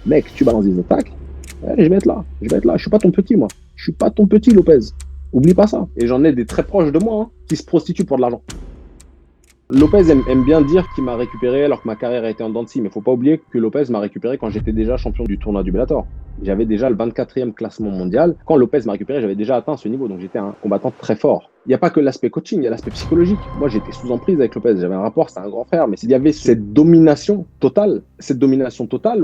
Mec, tu balances des attaques, ouais, je vais être là. Je vais être là. Je suis pas ton petit, moi. Je suis pas ton petit, Lopez. Oublie pas ça. Et j'en ai des très proches de moi, hein, qui se prostituent pour de l'argent. Lopez aime bien dire qu'il m'a récupéré alors que ma carrière a été en dents de scie, mais il faut pas oublier que Lopez m'a récupéré quand j'étais déjà champion du tournoi du Bellator. J'avais déjà le 24e classement mondial. Quand Lopez m'a récupéré, j'avais déjà atteint ce niveau, donc j'étais un combattant très fort. Il n'y a pas que l'aspect coaching, il y a l'aspect psychologique. Moi, j'étais sous emprise avec Lopez, j'avais un rapport, c'était un grand frère, mais il y avait cette domination totale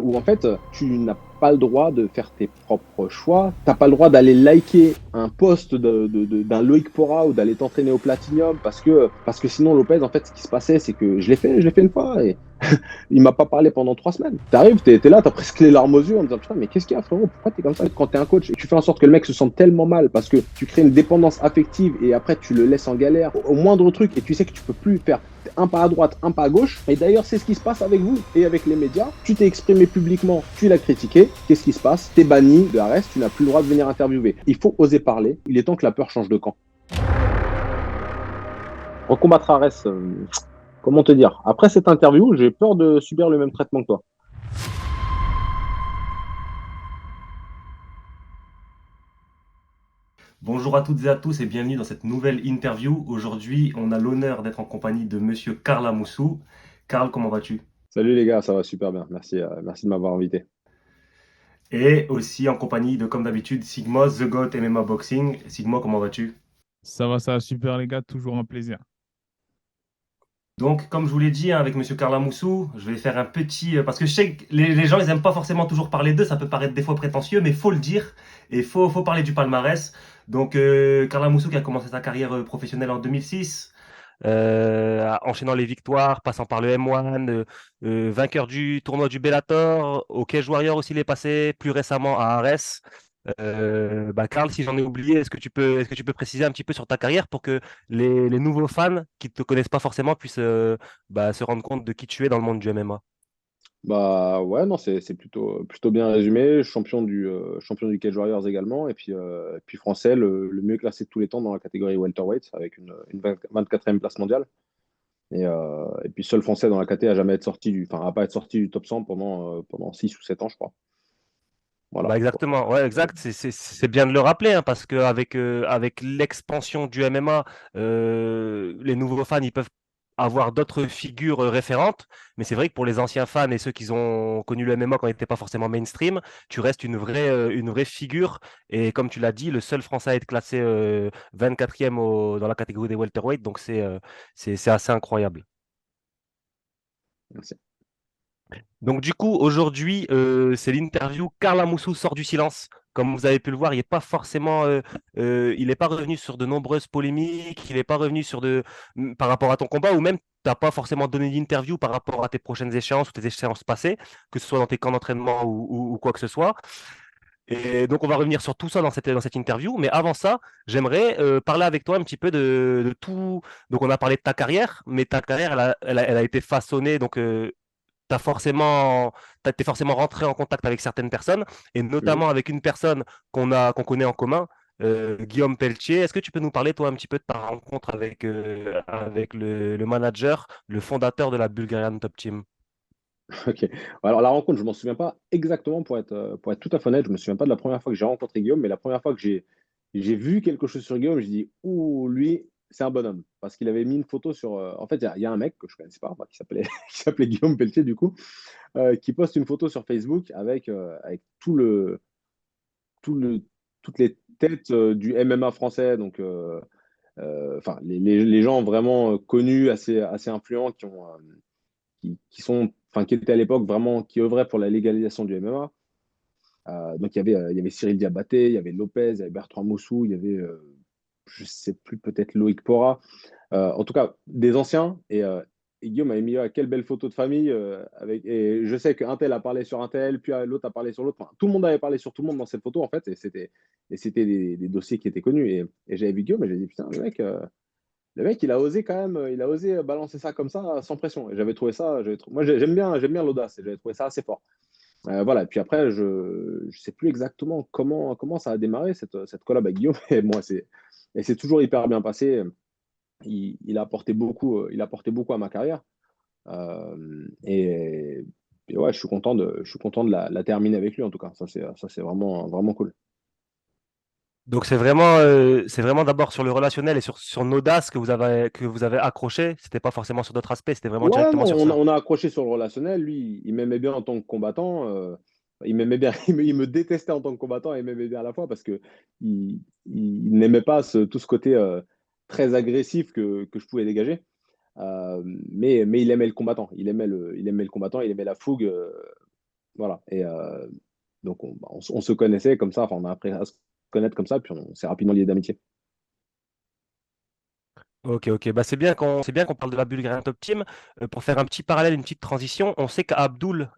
où en fait, tu n'as pas le droit de faire tes propres choix. T'as pas le droit d'aller liker un post d'un Loïc Pora ou d'aller t'entraîner au Platinium parce que sinon Lopez, en fait, ce qui se passait, c'est que je l'ai fait une fois et il m'a pas parlé pendant 3 semaines. T'arrives, t'es là, t'as presque les larmes aux yeux en disant putain, mais qu'est-ce qu'il y a, frérot? Pourquoi t'es comme ça? Quand t'es un coach et tu fais en sorte que le mec se sente tellement mal parce que tu crées une dépendance affective et après tu le laisses en galère au moindre truc et tu sais que tu peux plus faire un pas à droite, un pas à gauche. Et d'ailleurs, c'est ce qui se passe avec vous et avec les médias. Tu t'es exprimé publiquement, tu l'as critiqué. Qu'est-ce qui se passe? T'es banni de Arès, tu n'as plus le droit de venir interviewer. Il faut oser parler. Il est temps que la peur change de camp. Recombattre Arès, comment te dire? Après cette interview, j'ai peur de subir le même traitement que toi. Bonjour à toutes et à tous et bienvenue dans cette nouvelle interview. Aujourd'hui, on a l'honneur d'être en compagnie de Monsieur Karl Amoussou. Karl, comment vas-tu? Salut les gars, ça va super bien. Merci, merci de m'avoir invité. Et aussi en compagnie de, comme d'habitude, Sigma, The Goat MMA Boxing. Sigma, comment vas-tu? Ça va super les gars, toujours un plaisir. Donc, comme je vous l'ai dit, hein, avec Monsieur Karl Amoussou, je vais faire un petit... parce que je sais que les gens, ils aiment pas forcément toujours parler d'eux, ça peut paraître des fois prétentieux, mais faut le dire, et faut parler du palmarès. Donc, Karl Amoussou qui a commencé sa carrière professionnelle en 2006, enchaînant les victoires, passant par le M1, vainqueur du tournoi du Bellator, au Cage Warrior aussi il est passé, plus récemment à Ares. Karl, si j'en ai oublié, est-ce que tu peux préciser un petit peu sur ta carrière pour que les nouveaux fans qui ne te connaissent pas forcément puissent se rendre compte de qui tu es dans le monde du MMA? Bah ouais, non, c'est plutôt bien résumé. Champion du Cage Warriors également. Et puis français, le mieux classé de tous les temps dans la catégorie welterweight avec une 24e place mondiale. Et puis seul français dans la caté à jamais être sorti à pas être sorti du top 100 pendant 6 ou 7 ans, je crois. Voilà. Bah exactement, ouais, exact. C'est bien de le rappeler, hein, parce qu'avec avec l'expansion du MMA, les nouveaux fans, ils peuvent avoir d'autres figures référentes. Mais c'est vrai que pour les anciens fans et ceux qui ont connu le MMA quand il n'était pas forcément mainstream, tu restes une vraie figure. Et comme tu l'as dit, le seul Français à être classé 24e dans la catégorie des welterweight. Donc c'est assez incroyable. Merci. Donc du coup, aujourd'hui, c'est l'interview. Karl Amoussou sort du silence. Comme vous avez pu le voir, il n'est pas revenu sur de nombreuses polémiques, il n'est pas revenu par rapport à ton combat, ou même tu n'as pas forcément donné d'interview par rapport à tes prochaines échéances ou tes échéances passées, que ce soit dans tes camps d'entraînement ou quoi que ce soit. Et donc on va revenir sur tout ça dans cette interview. Mais avant ça, j'aimerais parler avec toi un petit peu de tout. Donc on a parlé de ta carrière, mais ta carrière, elle a été façonnée. Donc t'es forcément rentré en contact avec certaines personnes, et Mhm. notamment avec une personne qu'on connaît en commun, Guillaume Pelletier. Est-ce que tu peux nous parler, toi, un petit peu de ta rencontre avec le manager, le fondateur de la Bulgarian Top Team? Ok. Alors la rencontre, je m'en souviens pas exactement pour être tout à fait honnête. Je me souviens pas de la première fois que j'ai rencontré Guillaume, mais la première fois que j'ai vu quelque chose sur Guillaume, je dis ouh lui c'est un bonhomme parce qu'il avait mis une photo sur. En fait, il y a un mec que je connaissais pas, enfin, qui s'appelait qui s'appelait Guillaume Pelletier du coup, qui poste une photo sur Facebook avec tout le toutes les têtes du MMA français, donc les gens vraiment connus, assez influents qui étaient à l'époque vraiment, qui œuvraient pour la légalisation du MMA. Donc il y avait Cyril Diabaté, il y avait Lopez, il y avait Bertrand Mossou, il y avait, je sais plus, peut-être Loïc Pora. En tout cas, des anciens. Et Guillaume m'avait mis quelle belle photo de famille. Et je sais qu'un tel a parlé sur un tel, puis l'autre a parlé sur l'autre. Enfin, tout le monde avait parlé sur tout le monde dans cette photo, en fait. Et c'était des dossiers qui étaient connus. Et j'avais vu Guillaume et j'ai dit, putain, le mec, il a osé quand même, il a osé balancer ça comme ça, sans pression. Et j'avais trouvé ça, moi j'aime bien l'audace et j'avais trouvé ça assez fort. Voilà, et puis après, je ne sais plus exactement comment ça a démarré, cette collab avec Guillaume, et c'est toujours hyper bien passé. Il a apporté beaucoup à ma carrière. Et puis ouais, je suis content de la terminer avec lui en tout cas. Ça, c'est vraiment, vraiment cool. Donc c'est vraiment d'abord sur le relationnel et sur l'audace que vous avez accroché. C'était pas forcément sur d'autres aspects, c'était vraiment Ouais, non, directement sur ça. on a accroché sur le relationnel. Lui, il m'aimait bien en tant que combattant. Il m'aimait bien, il me détestait en tant que combattant et il m'aimait bien à la fois parce que il n'aimait pas tout ce côté très agressif que je pouvais dégager. Mais il aimait le combattant. Il aimait le combattant, il aimait la fougue. Voilà. Et donc, on se connaissait comme ça. Enfin, on a appris à se connaître comme ça, puis on s'est rapidement liés d'amitié. Ok, ok. Bah, c'est bien qu'on parle de la Bulgarian Top Team. Pour faire un petit parallèle, une petite transition, on sait qu'Abdul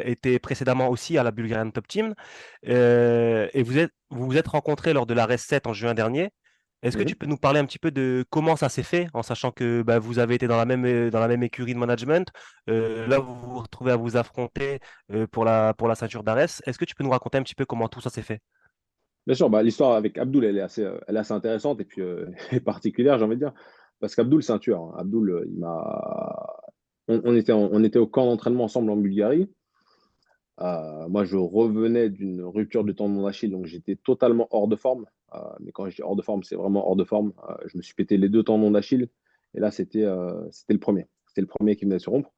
était précédemment aussi à la Bulgarian Top Team. Et vous vous êtes rencontrés lors de la RES 7 en juin dernier. Est-ce que tu Mhm. peux nous parler un petit peu de comment ça s'est fait, en sachant que bah, vous avez été dans la même écurie de management. Là, vous vous retrouvez à vous affronter pour la ceinture d'Ares. Est-ce que tu peux nous raconter un petit peu comment tout ça s'est fait? Bien sûr, bah, l'histoire avec Abdul, elle est assez intéressante et puis et particulière, j'ai envie de dire. Parce qu'Abdul, c'est un tueur, hein. Abdul, il m'a. On était au camp d'entraînement ensemble en Bulgarie. Moi, je revenais d'une rupture du tendon d'Achille, donc j'étais totalement hors de forme. Mais quand je dis hors de forme, c'est vraiment hors de forme. Je me suis pété les deux tendons d'Achille. Et là, c'était le premier. C'était le premier qui venait de se rompre.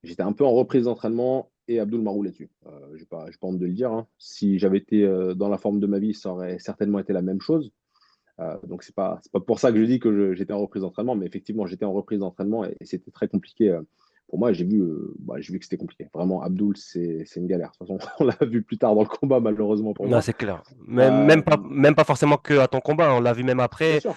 J'étais un peu en reprise d'entraînement et Abdul m'a roulé dessus. J'ai pas honte de le dire, hein. Si j'avais été dans la forme de ma vie, ça aurait certainement été la même chose. Donc, c'est pas pour ça que je dis que j'étais en reprise d'entraînement, mais effectivement, j'étais en reprise d'entraînement et c'était très compliqué. Pour moi, j'ai vu que c'était compliqué. Vraiment, Abdul, c'est une galère. De toute façon, on l'a vu plus tard dans le combat, malheureusement pour Non, moi. c'est clair. Euh, Même pas forcément que à ton combat. On l'a vu même Bien après. sûr.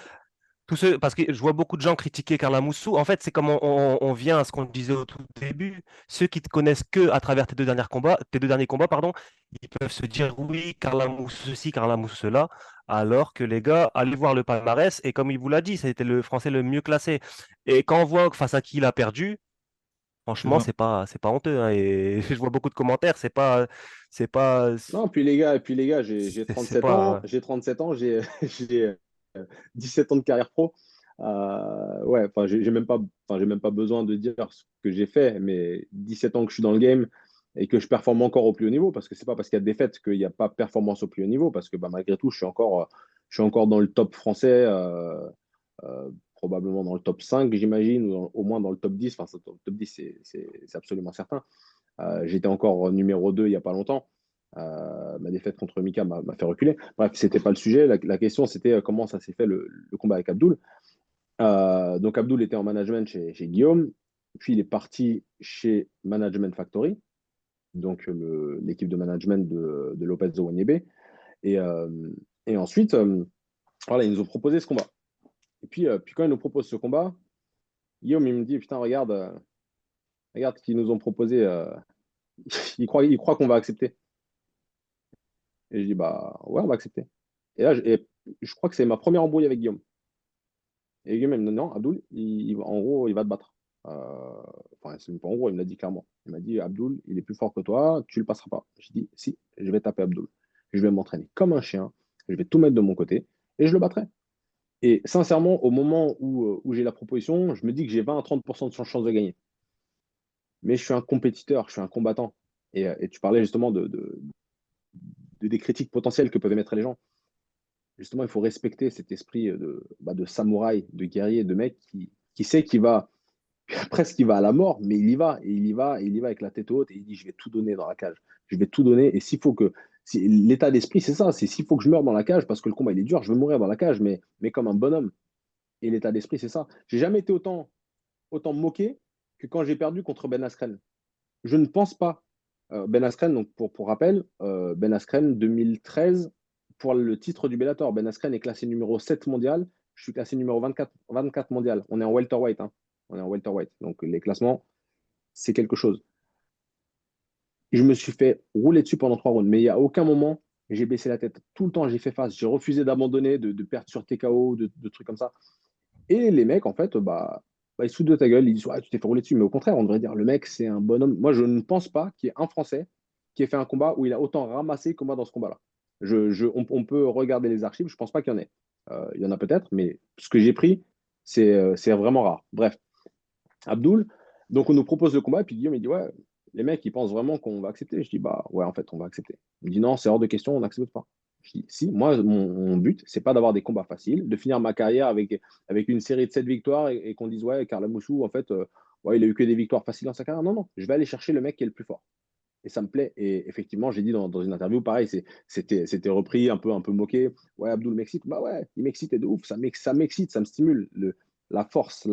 Parce que je vois beaucoup de gens critiquer Carla Moussou. En fait, c'est comme on vient à ce qu'on disait au tout début. Ceux qui te connaissent que à travers tes deux derniers combats, pardon, ils peuvent se dire oui, Carla Moussou ceci, Carla Moussou cela. Alors que les gars, allez voir le palmarès. Et comme il vous l'a dit, c'était le Français le mieux classé. Et quand on voit face à qui il a perdu, C'est franchement, ça. c'est pas honteux, hein. Et je vois beaucoup de commentaires. C'est pas, Non, puis les gars, j'ai c'est 37 ans, pas. j'ai 37 ans, j'ai 17 ans de carrière pro. Ouais, enfin, j'ai même pas besoin de dire ce que j'ai fait, mais 17 ans que je suis dans le game et que je performe encore au plus haut niveau, parce que c'est pas parce qu'il y a des défaites qu'il n'y a pas performance au plus haut niveau, parce que bah, malgré tout, je suis encore dans le top français, probablement dans le top 5, j'imagine, ou au moins dans le top 10. Enfin, le top 10, c'est absolument certain. J'étais encore numéro 2 il n'y a pas longtemps. Ma défaite contre Mika m'a fait reculer. Bref, c'était pas le sujet. La question, c'était comment ça s'est fait le combat avec Abdul. Donc, Abdul était en management chez Guillaume. Puis, il est parti chez Management Factory, donc l'équipe de management de Lopez Owaniebe. Et, euh, et ensuite, voilà, ils nous ont proposé ce combat. Et puis quand ils nous proposent ce combat, Guillaume, il me dit, putain, regarde ce qu'ils nous ont proposé. Il croit qu'on va accepter. Et je dis, bah ouais, on va accepter. Et je crois que c'est ma première embrouille avec Guillaume. Et Guillaume, il me dit, non, Abdul, en gros, il va te battre. Enfin, c'est même pas en gros, il me l'a dit clairement. Il m'a dit, Abdul, il est plus fort que toi, tu le passeras pas. J'ai dit, si, je vais taper Abdul. Je vais m'entraîner comme un chien, je vais tout mettre de mon côté et je le battrai. Et sincèrement, au moment où j'ai la proposition, je me dis que j'ai 20 à 30% de chance de gagner. Mais je suis un compétiteur, je suis un combattant. Et tu parlais justement des critiques potentielles que peuvent émettre les gens. Justement, il faut respecter cet esprit de samouraï, de guerrier, de mec qui sait qu'il va presque qu'il va à la mort, mais il y va, et il y va, et il y va avec la tête haute, et il dit, je vais tout donner dans la cage. Je vais tout donner, et s'il faut que... L'état d'esprit, c'est ça, c'est s'il faut que je meure dans la cage, parce que le combat, il est dur, je veux mourir dans la cage, mais comme un bonhomme. Et l'état d'esprit, c'est ça. J'ai jamais été autant moqué que quand j'ai perdu contre Ben Askren. Je ne pense pas. Ben Askren, donc pour rappel, Ben Askren 2013, pour le titre du Bellator, Ben Askren est classé numéro 7 mondial. Je suis classé numéro 24 mondial. On est en welterweight, hein. On est en welterweight. Donc les classements, c'est quelque chose. Je me suis fait rouler dessus pendant 3 rounds, mais il n'y a aucun moment, j'ai baissé la tête. Tout le temps, j'ai fait face. J'ai refusé d'abandonner, de perdre sur TKO, de trucs comme ça. Et les mecs, en fait, ils se foutent de ta gueule, ils disent ouais, tu t'es fait rouler dessus. Mais au contraire, on devrait dire le mec, c'est un bonhomme. Moi, je ne pense pas qu'il y ait un Français qui ait fait un combat où il a autant ramassé que moi dans ce combat-là. On peut regarder les archives, je ne pense pas qu'il y en ait. Il y en a peut-être, mais ce que j'ai pris, c'est vraiment rare. Bref, Abdul, donc on nous propose le combat, et puis Guillaume, il dit ouais. les mecs, ils pensent vraiment qu'on va accepter. Je dis, bah ouais, en fait, on va accepter. Il me dit, non, c'est hors de question, on n'accepte pas. Je dis, si, moi, mon but, c'est pas d'avoir des combats faciles, de finir ma carrière avec une série de 7 victoires et qu'on dise, ouais, Carla Moussou, en fait, ouais, il a eu que des victoires faciles dans sa carrière. Non, non, je vais aller chercher le mec qui est le plus fort. Et ça me plaît. Et effectivement, j'ai dit dans une interview, pareil, c'était repris, un peu moqué. Ouais, Abdul m'excite. Bah ouais, il m'excite de ouf. Ça m'excite, ça me stimule. La force,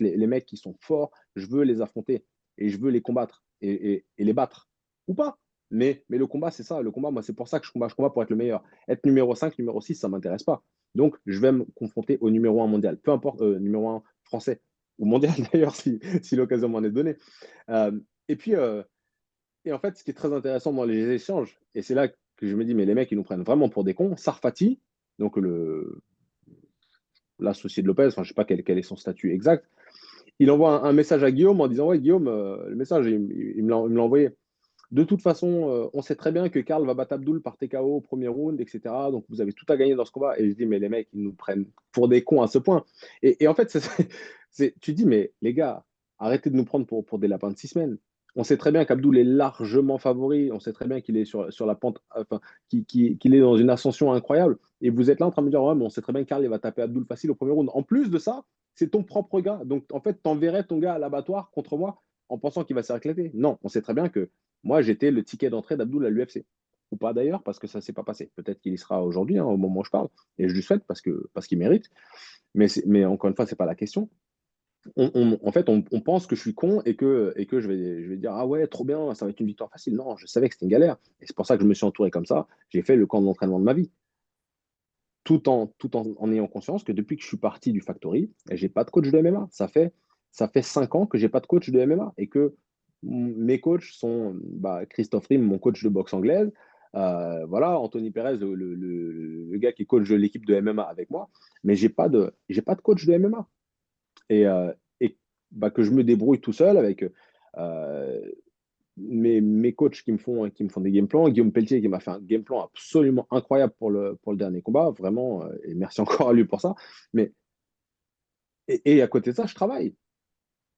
les mecs qui sont forts, je veux les affronter et je veux les combattre et les battre. Ou pas. Mais le combat, c'est ça. Le combat, moi, c'est pour ça que je combat. Je combat pour être le meilleur. Être numéro 5, numéro 6, ça ne m'intéresse pas. Donc, je vais me confronter au numéro 1 mondial. Peu importe, numéro 1 français ou mondial d'ailleurs, si l'occasion m'en est donnée. Euh, et puis, et en fait, ce qui est très intéressant dans les échanges, et c'est là que je me dis, mais les mecs, ils nous prennent vraiment pour des cons. Sarfati, donc l'associé de Lopez, enfin, je ne sais pas quel est son statut exact, il envoie un message à Guillaume en disant, ouais, Guillaume, le message, il me l'a envoyé. De toute façon, on sait très bien que Karl va battre Abdul par TKO au premier round, etc. Donc, vous avez tout à gagner dans ce combat. Et je dis, mais les mecs, ils nous prennent pour des cons à ce point. Et en fait, tu dis, mais les gars, arrêtez de nous prendre pour des lapins de 6 semaines. On sait très bien qu'Abdul est largement favori. On sait très bien qu'il est sur la pente, enfin, qu'il est dans une ascension incroyable. Et vous êtes là en train de me dire, ouais, mais on sait très bien que Karl il va taper Abdul facile au premier round. En plus de ça, c'est ton propre gars. Donc, en fait, t'enverrais ton gars à l'abattoir contre moi en pensant qu'il va s'éclater. Non, on sait très bien que moi, j'étais le ticket d'entrée d'Abdul à l'UFC. Ou pas d'ailleurs, parce que ça ne s'est pas passé. Peut-être qu'il y sera aujourd'hui, hein, au moment où je parle. Et je lui souhaite parce qu'il mérite. Mais encore une fois, ce n'est pas la question. En fait, on pense que je suis con et que je vais dire, ah ouais, trop bien, ça va être une victoire facile. Non, je savais que c'était une galère. Et c'est pour ça que je me suis entouré comme ça. J'ai fait le camp d'entraînement de ma vie. En ayant conscience que depuis que je suis parti du Factory, j'ai pas de coach de MMA. Ça fait 5 ans que j'ai pas de coach de MMA et que mes coachs sont Christophe Rim, mon coach de boxe anglaise, voilà, Anthony Perez, le gars qui coach l'équipe de MMA avec moi, mais j'ai pas de coach de MMA et, que je me débrouille tout seul avec euh, mes coachs qui me font des game plans. Guillaume Pelletier qui m'a fait un game plan absolument incroyable pour le dernier combat, vraiment, et merci encore à lui pour ça. Mais, et à côté de ça, je travaille.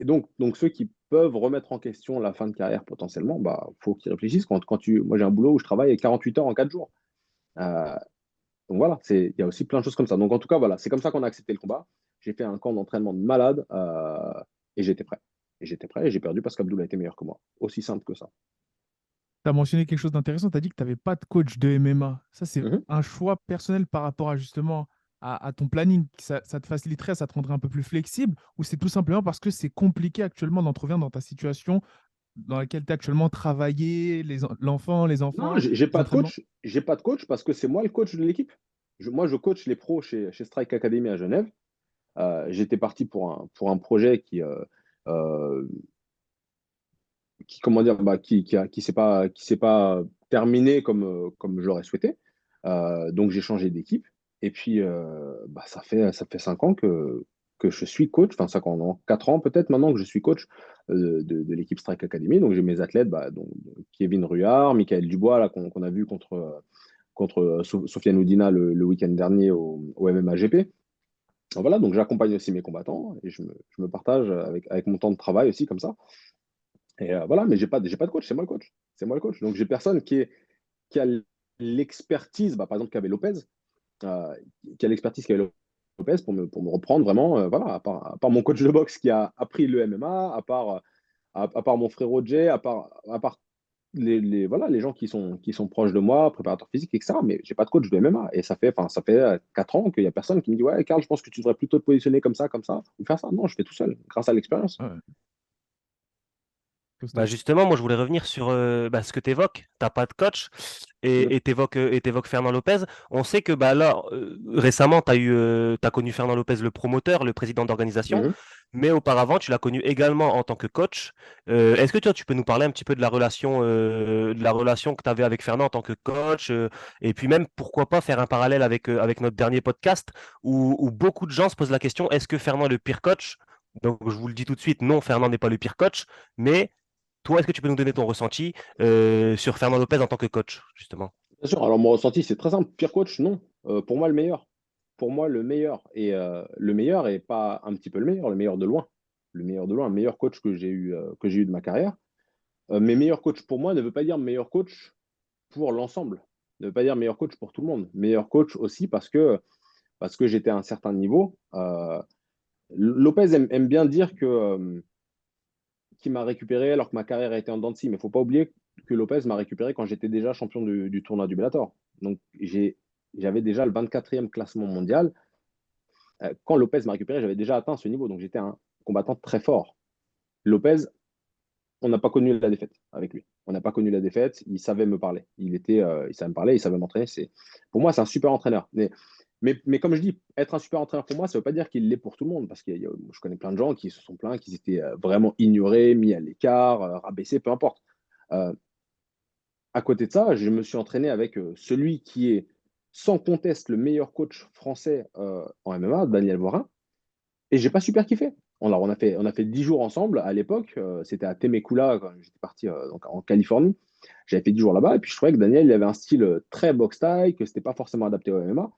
Et donc ceux qui peuvent remettre en question la fin de carrière potentiellement, faut qu'ils réfléchissent. Moi, j'ai un boulot où je travaille 48 heures en 4 jours. Euh, donc voilà, il y a aussi plein de choses comme ça. Donc en tout cas, voilà, c'est comme ça qu'on a accepté le combat. J'ai fait un camp d'entraînement de malade et j'étais prêt. Et j'étais prêt et j'ai perdu parce qu'Abdoul a été meilleur que moi. Aussi simple que ça. Tu as mentionné quelque chose d'intéressant. Tu as dit que tu n'avais pas de coach de MMA. Ça, c'est Mhm. un choix personnel par rapport à justement à ton planning. Ça te faciliterait, ça te rendrait un peu plus flexible ou c'est tout simplement parce que c'est compliqué actuellement d'en trouver un dans ta situation dans laquelle tu es actuellement travaillé, l'enfant, les Non, enfants, j'ai les pas de entraînements? coach. J'ai pas de coach parce que c'est moi le coach de l'équipe. Moi, je coach les pros chez Strike Academy à Genève. J'étais parti pour un projet euh, comment dire, qui s'est pas terminé comme je l'aurais souhaité. Donc j'ai changé d'équipe. Et puis ça fait 5 ans que je suis coach, enfin 5 ans, non, 4 ans peut-être maintenant que je suis coach de l'équipe Strike Academy. Donc j'ai mes athlètes, donc, Kevin Ruard, Michael Dubois, là, qu'on a vu contre Sofiane Oudina le week-end dernier au MMA-GP. Voilà, donc j'accompagne aussi mes combattants et je me partage avec mon temps de travail aussi comme ça. Et voilà, mais j'ai pas de coach, c'est moi le coach. C'est moi le coach. Donc j'ai personne qui a l'expertise, par exemple qu'avait Lopez, euh, qui a l'expertise qu'avait Lopez pour me reprendre vraiment, voilà, à part mon coach de boxe qui a appris le MMA, à part mon frère Roger, à part voilà, les gens qui sont proches de moi, préparateurs physiques, etc. Mais j'ai pas de coach de MMA. Et ça fait 4 ans qu'il n'y a personne qui me dit, ouais, Karl, je pense que tu devrais plutôt te positionner comme ça, ou faire ça. Non, je fais tout seul, grâce à l'expérience. Ouais, Bah costaud. justement, moi je voulais revenir sur ce que tu évoques. Tu pas de coach Mhm. et tu évoques Fernand Lopez. On sait que bah, là, récemment, tu as connu Fernand Lopez, le promoteur, le président d'organisation, Mhm. mais auparavant, tu l'as connu également en tant que coach. Est-ce que toi, tu peux nous parler un petit peu de la relation que tu avais avec Fernand en tant que coach et puis même, pourquoi pas faire un parallèle avec notre dernier podcast où beaucoup de gens se posent la question, est-ce que Fernand est le pire coach? Donc, je vous le dis tout de suite, non, Fernand n'est pas le pire coach, mais toi, est-ce que tu peux nous donner ton ressenti sur Fernand Lopez en tant que coach, justement? Bien sûr, alors mon ressenti, c'est très simple. Pire coach, non. Pour moi, le meilleur. Pour moi, le meilleur. Et le meilleur, et pas un petit peu le meilleur de loin. Le meilleur de loin, le meilleur coach que j'ai eu de ma carrière. Mais meilleur coach pour moi ne veut pas dire meilleur coach pour l'ensemble. Ne veut pas dire meilleur coach pour tout le monde. Meilleur coach aussi parce que j'étais à un certain niveau. Lopez aime bien dire qu'il m'a récupéré alors que ma carrière a été en dents de scie. Mais il ne faut pas oublier que Lopez m'a récupéré quand j'étais déjà champion du tournoi du Bellator. Donc j'avais déjà le 24e classement mondial. Quand Lopez m'a récupéré, j'avais déjà atteint ce niveau. Donc j'étais un combattant très fort. Lopez, on n'a pas connu la défaite avec lui. On n'a pas connu la défaite. Il savait me parler. Il savait me parler, il savait m'entraîner. Pour moi, c'est un super entraîneur. Mais comme je dis, être un super entraîneur pour moi, ça ne veut pas dire qu'il l'est pour tout le monde. Parce que je connais plein de gens qui se sont plaints, qui étaient vraiment ignorés, mis à l'écart, rabaissés, peu importe. Euh, à côté de ça, je me suis entraîné avec celui qui est sans conteste le meilleur coach français en MMA, Daniel Vorin. Et j'ai pas super kiffé. Alors, on a fait 10 jours ensemble à l'époque. C'était à Temecula, quand j'étais parti donc en Californie. J'avais fait 10 jours là-bas. Et puis, je trouvais que Daniel il avait un style très box-style, que c'était pas forcément adapté au MMA.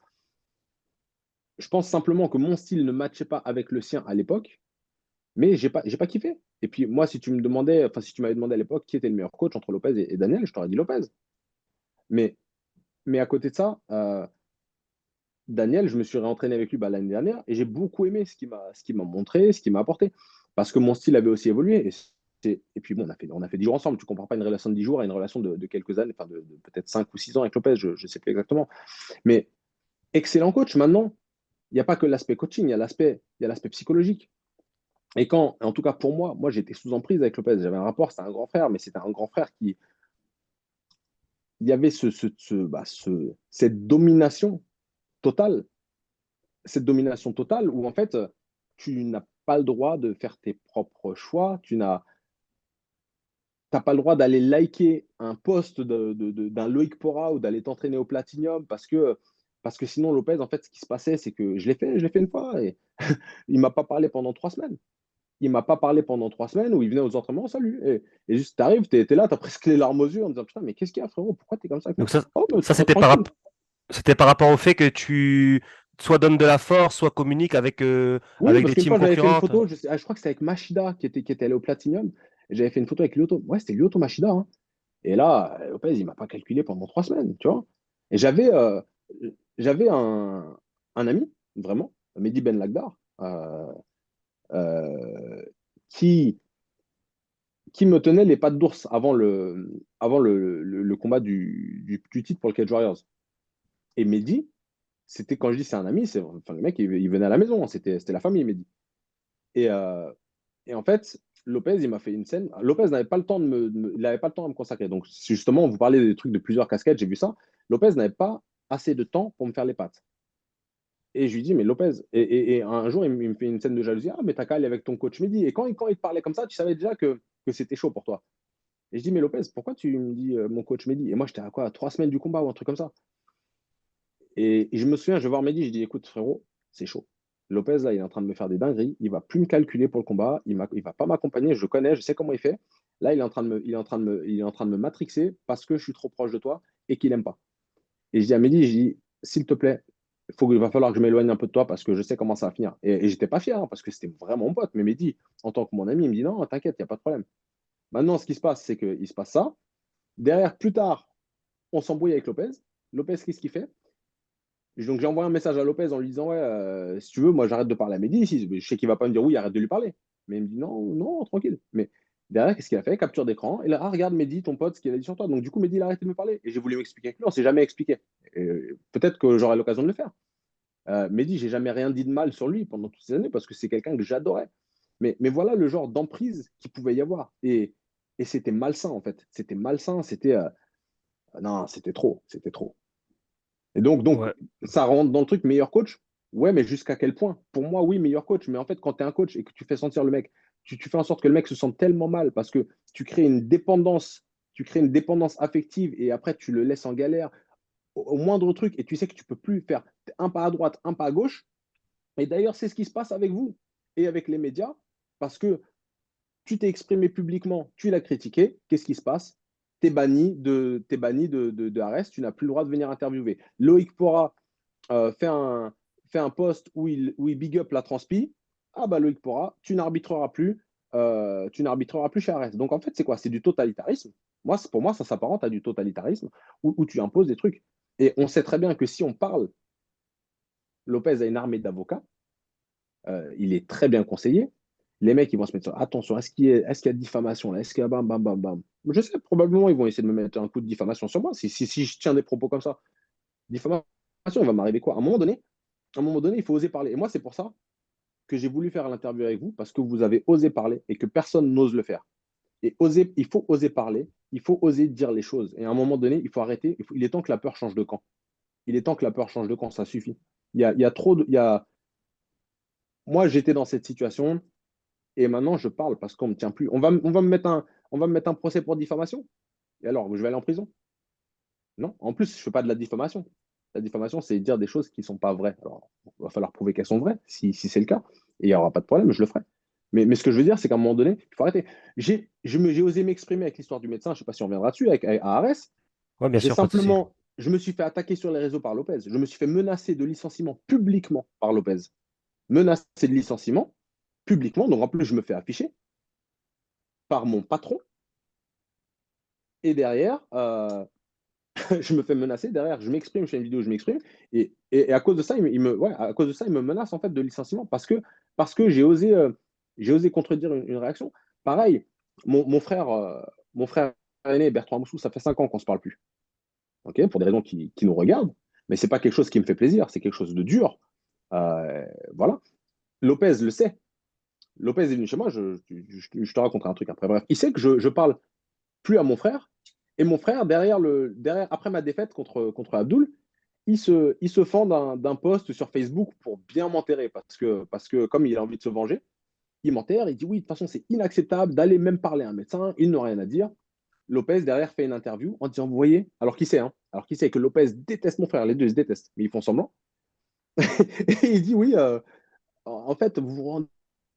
Je pense simplement que mon style ne matchait pas avec le sien à l'époque, mais j'ai pas kiffé. Et puis, moi, si tu me demandais, enfin, si tu m'avais demandé à l'époque qui était le meilleur coach entre Lopez et Daniel, je t'aurais dit Lopez. Mais, mais à côté de ça, Daniel, je me suis réentraîné avec lui l'année dernière et j'ai beaucoup aimé ce qu'il m'a montré, ce qu'il m'a apporté. Parce que mon style avait aussi évolué. Et puis bon, on a fait 10 jours ensemble. Tu ne compares pas une relation de 10 jours à une relation de quelques années, enfin de peut-être 5 ou 6 ans avec Lopez, je ne sais plus exactement. Mais excellent coach. Maintenant, il n'y a pas que l'aspect coaching, il y a l'aspect psychologique. Et en tout cas pour moi, j'étais sous emprise avec Lopez. J'avais un rapport, c'était un grand frère, mais c'était un grand frère qui, il y avait cette domination totale où en fait, tu n'as pas le droit de faire tes propres choix, tu n'as pas le droit d'aller liker un post d'un Loïc Pora ou d'aller t'entraîner au Platinium parce que sinon Lopez, en fait, ce qui se passait, c'est que je l'ai fait une fois et il m'a pas parlé pendant 3 semaines. Il m'a pas parlé pendant 3 semaines où il venait aux entraînements, salut. Et juste, t'arrives, t'es là, t'as presque les larmes aux yeux en disant, putain, mais qu'est-ce qu'il y a, frérot? Pourquoi t'es comme ça avec moi? Donc ça, Oh, mais ça c'était tranquille. c'était par rapport au fait que tu soit donnes de la force, soit communiques Oui, avec parce des qu'une teams fois, j'avais fait une concurrentes. photo, je crois que c'était avec Machida qui était allé au Platinum. Et j'avais fait une photo avec Lyoto. Ouais, c'était Lyoto Machida, hein. Et là, Lopez, il ne m'a pas calculé pendant 3 semaines, tu vois. Et j'avais un ami, vraiment, Mehdi Ben Lagdar, euh, qui, qui me tenait les pattes d'ours avant le combat du titre pour le Cage Warriors. Et Mehdi, c'était quand je dis c'est un ami, enfin, le mec, il venait à la maison, c'était la famille, Mehdi. Et, euh, Et en fait, Lopez, il m'a fait une scène. Lopez n'avait pas le temps il n'avait pas le temps à me consacrer. Donc, justement, vous parlez des trucs de plusieurs casquettes, j'ai vu ça. Lopez n'avait pas assez de temps pour me faire les pattes. Et je lui dis, mais Lopez, et un jour, il me fait une scène de jalousie. Ah, mais t'as qu'à aller avec ton coach Mehdi. Et quand il te parlait comme ça, tu savais déjà que c'était chaud pour toi. Et je dis, mais Lopez, pourquoi tu me dis mon coach Mehdi? Et moi, j'étais à quoi, 3 semaines du combat ou un truc comme ça. Et je me souviens, je vais voir Mehdi, je dis, écoute, frérot, c'est chaud. Lopez, là, il est en train de me faire des dingueries. Il va plus me calculer pour le combat. Il va pas m'accompagner. Je le connais, je sais comment il fait. Là, il est en train de me matrixer parce que je suis trop proche de toi et qu'il aime pas. Et je dis à Mehdi, je dis, s'il te plaît, il va falloir que je m'éloigne un peu de toi parce que je sais comment ça va finir. Et j'étais pas fier hein, parce que c'était vraiment mon pote. Mais Mehdi, en tant que mon ami, il me dit, non, t'inquiète, il n'y a pas de problème. Maintenant, ce qui se passe, c'est qu'il se passe ça. Derrière, plus tard, on s'embrouille avec Lopez. Lopez, qu'est-ce qu'il fait? Donc j'ai envoyé un message à Lopez en lui disant ouais, si tu veux, moi j'arrête de parler à Mehdi. Je sais qu'il va pas me dire oui, arrête de lui parler. Mais il me dit non, non, tranquille. Mais derrière, qu'est-ce qu'il a fait? Capture d'écran. Et là, ah, regarde Mehdi, ton pote, ce qu'il a dit sur toi. Donc du coup, Mehdi, il a arrêté de me parler. Et j'ai voulu m'expliquer avec lui. On s'est jamais expliqué. Peut-être que j'aurai l'occasion de le faire. Mehdi, j'ai jamais rien dit de mal sur lui pendant toutes ces années parce que c'est quelqu'un que j'adorais. Mais voilà le genre d'emprise qu'il pouvait y avoir. Et c'était malsain en fait. C'était malsain. Non, c'était trop. C'était trop. Et donc, Ouais. ça rentre dans le truc meilleur coach. Ouais, mais jusqu'à quel point? Pour moi, oui, meilleur coach. Mais en fait, quand tu es un coach et que tu fais sentir le mec, tu fais en sorte que le mec se sente tellement mal parce que tu crées une dépendance affective et après tu le laisses en galère au moindre truc et tu sais que tu peux plus faire un pas à droite, un pas à gauche. Et d'ailleurs, c'est ce qui se passe avec vous et avec les médias parce que tu t'es exprimé publiquement, tu l'as critiqué. Qu'est-ce qui se passe? T'es banni de Arès, tu n'as plus le droit de venir interviewer. Loïc Pora fait un post où il big up la transpi. Ah bah Loïc Pora, tu n'arbitreras plus. tu n'arbitreras plus chez Arès. Donc en fait, c'est quoi? C'est du totalitarisme. Pour moi, ça s'apparente à du totalitarisme où tu imposes des trucs. Et on sait très bien que si on parle, Lopez a une armée d'avocats, il est très bien conseillé. Les mecs, ils vont se mettre sur attention, est-ce qu'il y a diffamation là? Est-ce qu'il y a bam, bam, bam, bam? Je sais, probablement, ils vont essayer de me mettre un coup de diffamation sur moi. Si je tiens des propos comme ça, diffamation, il va m'arriver quoi? À un moment donné, il faut oser parler. Et moi, c'est pour ça que j'ai voulu faire l'interview avec vous, parce que vous avez osé parler et que personne n'ose le faire. Et oser, il faut oser parler, il faut oser dire les choses. Et à un moment donné, il faut arrêter. Il est temps que la peur change de camp. Il est temps que la peur change de camp, ça suffit. Il y a trop de. Moi, j'étais dans cette situation et maintenant, je parle parce qu'on ne me tient plus. On va me mettre un procès pour diffamation. Et alors, je vais aller en prison? Non. En plus, je ne fais pas de la diffamation. La diffamation, c'est dire des choses qui ne sont pas vraies. Alors, il va falloir prouver qu'elles sont vraies, si c'est le cas. Et il n'y aura pas de problème, je le ferai. Mais ce que je veux dire, c'est qu'à un moment donné, il faut arrêter. J'ai osé m'exprimer avec l'histoire du médecin, je ne sais pas si on reviendra dessus, à Arès. Ouais, bien sûr, pas de souci. Je me suis fait attaquer sur les réseaux par Lopez. Je me suis fait menacer de licenciement publiquement par Lopez. Menacer de licenciement publiquement. Donc en plus, je me fais afficher par mon patron. Et derrière, je me fais menacer. Derrière, je m'exprime, je fais une vidéo, je m'exprime. Et à cause de ça, à cause de ça, il me menace en fait de licenciement parce que j'ai osé contredire une réaction. Pareil, mon frère aîné, Bertrand Moussou, ça fait 5 ans qu'on ne se parle plus. Ok, pour des raisons qui nous regardent. Mais ce n'est pas quelque chose qui me fait plaisir, c'est quelque chose de dur. Voilà. Lopez le sait. Lopez est venu chez moi, je te raconterai un truc après. Bref, il sait que je parle plus à mon frère. Et mon frère, après ma défaite contre Abdoul, il se fend d'un post sur Facebook pour bien m'enterrer. Parce que comme il a envie de se venger, il m'enterre. Il dit oui, de toute façon, c'est inacceptable d'aller même parler à un médecin. Il n'a rien à dire. Lopez, derrière, fait une interview en disant, vous voyez, alors qu'il sait que Lopez déteste mon frère, les deux, ils se détestent, mais ils font semblant. Et il dit, oui, en fait, vous vous rendez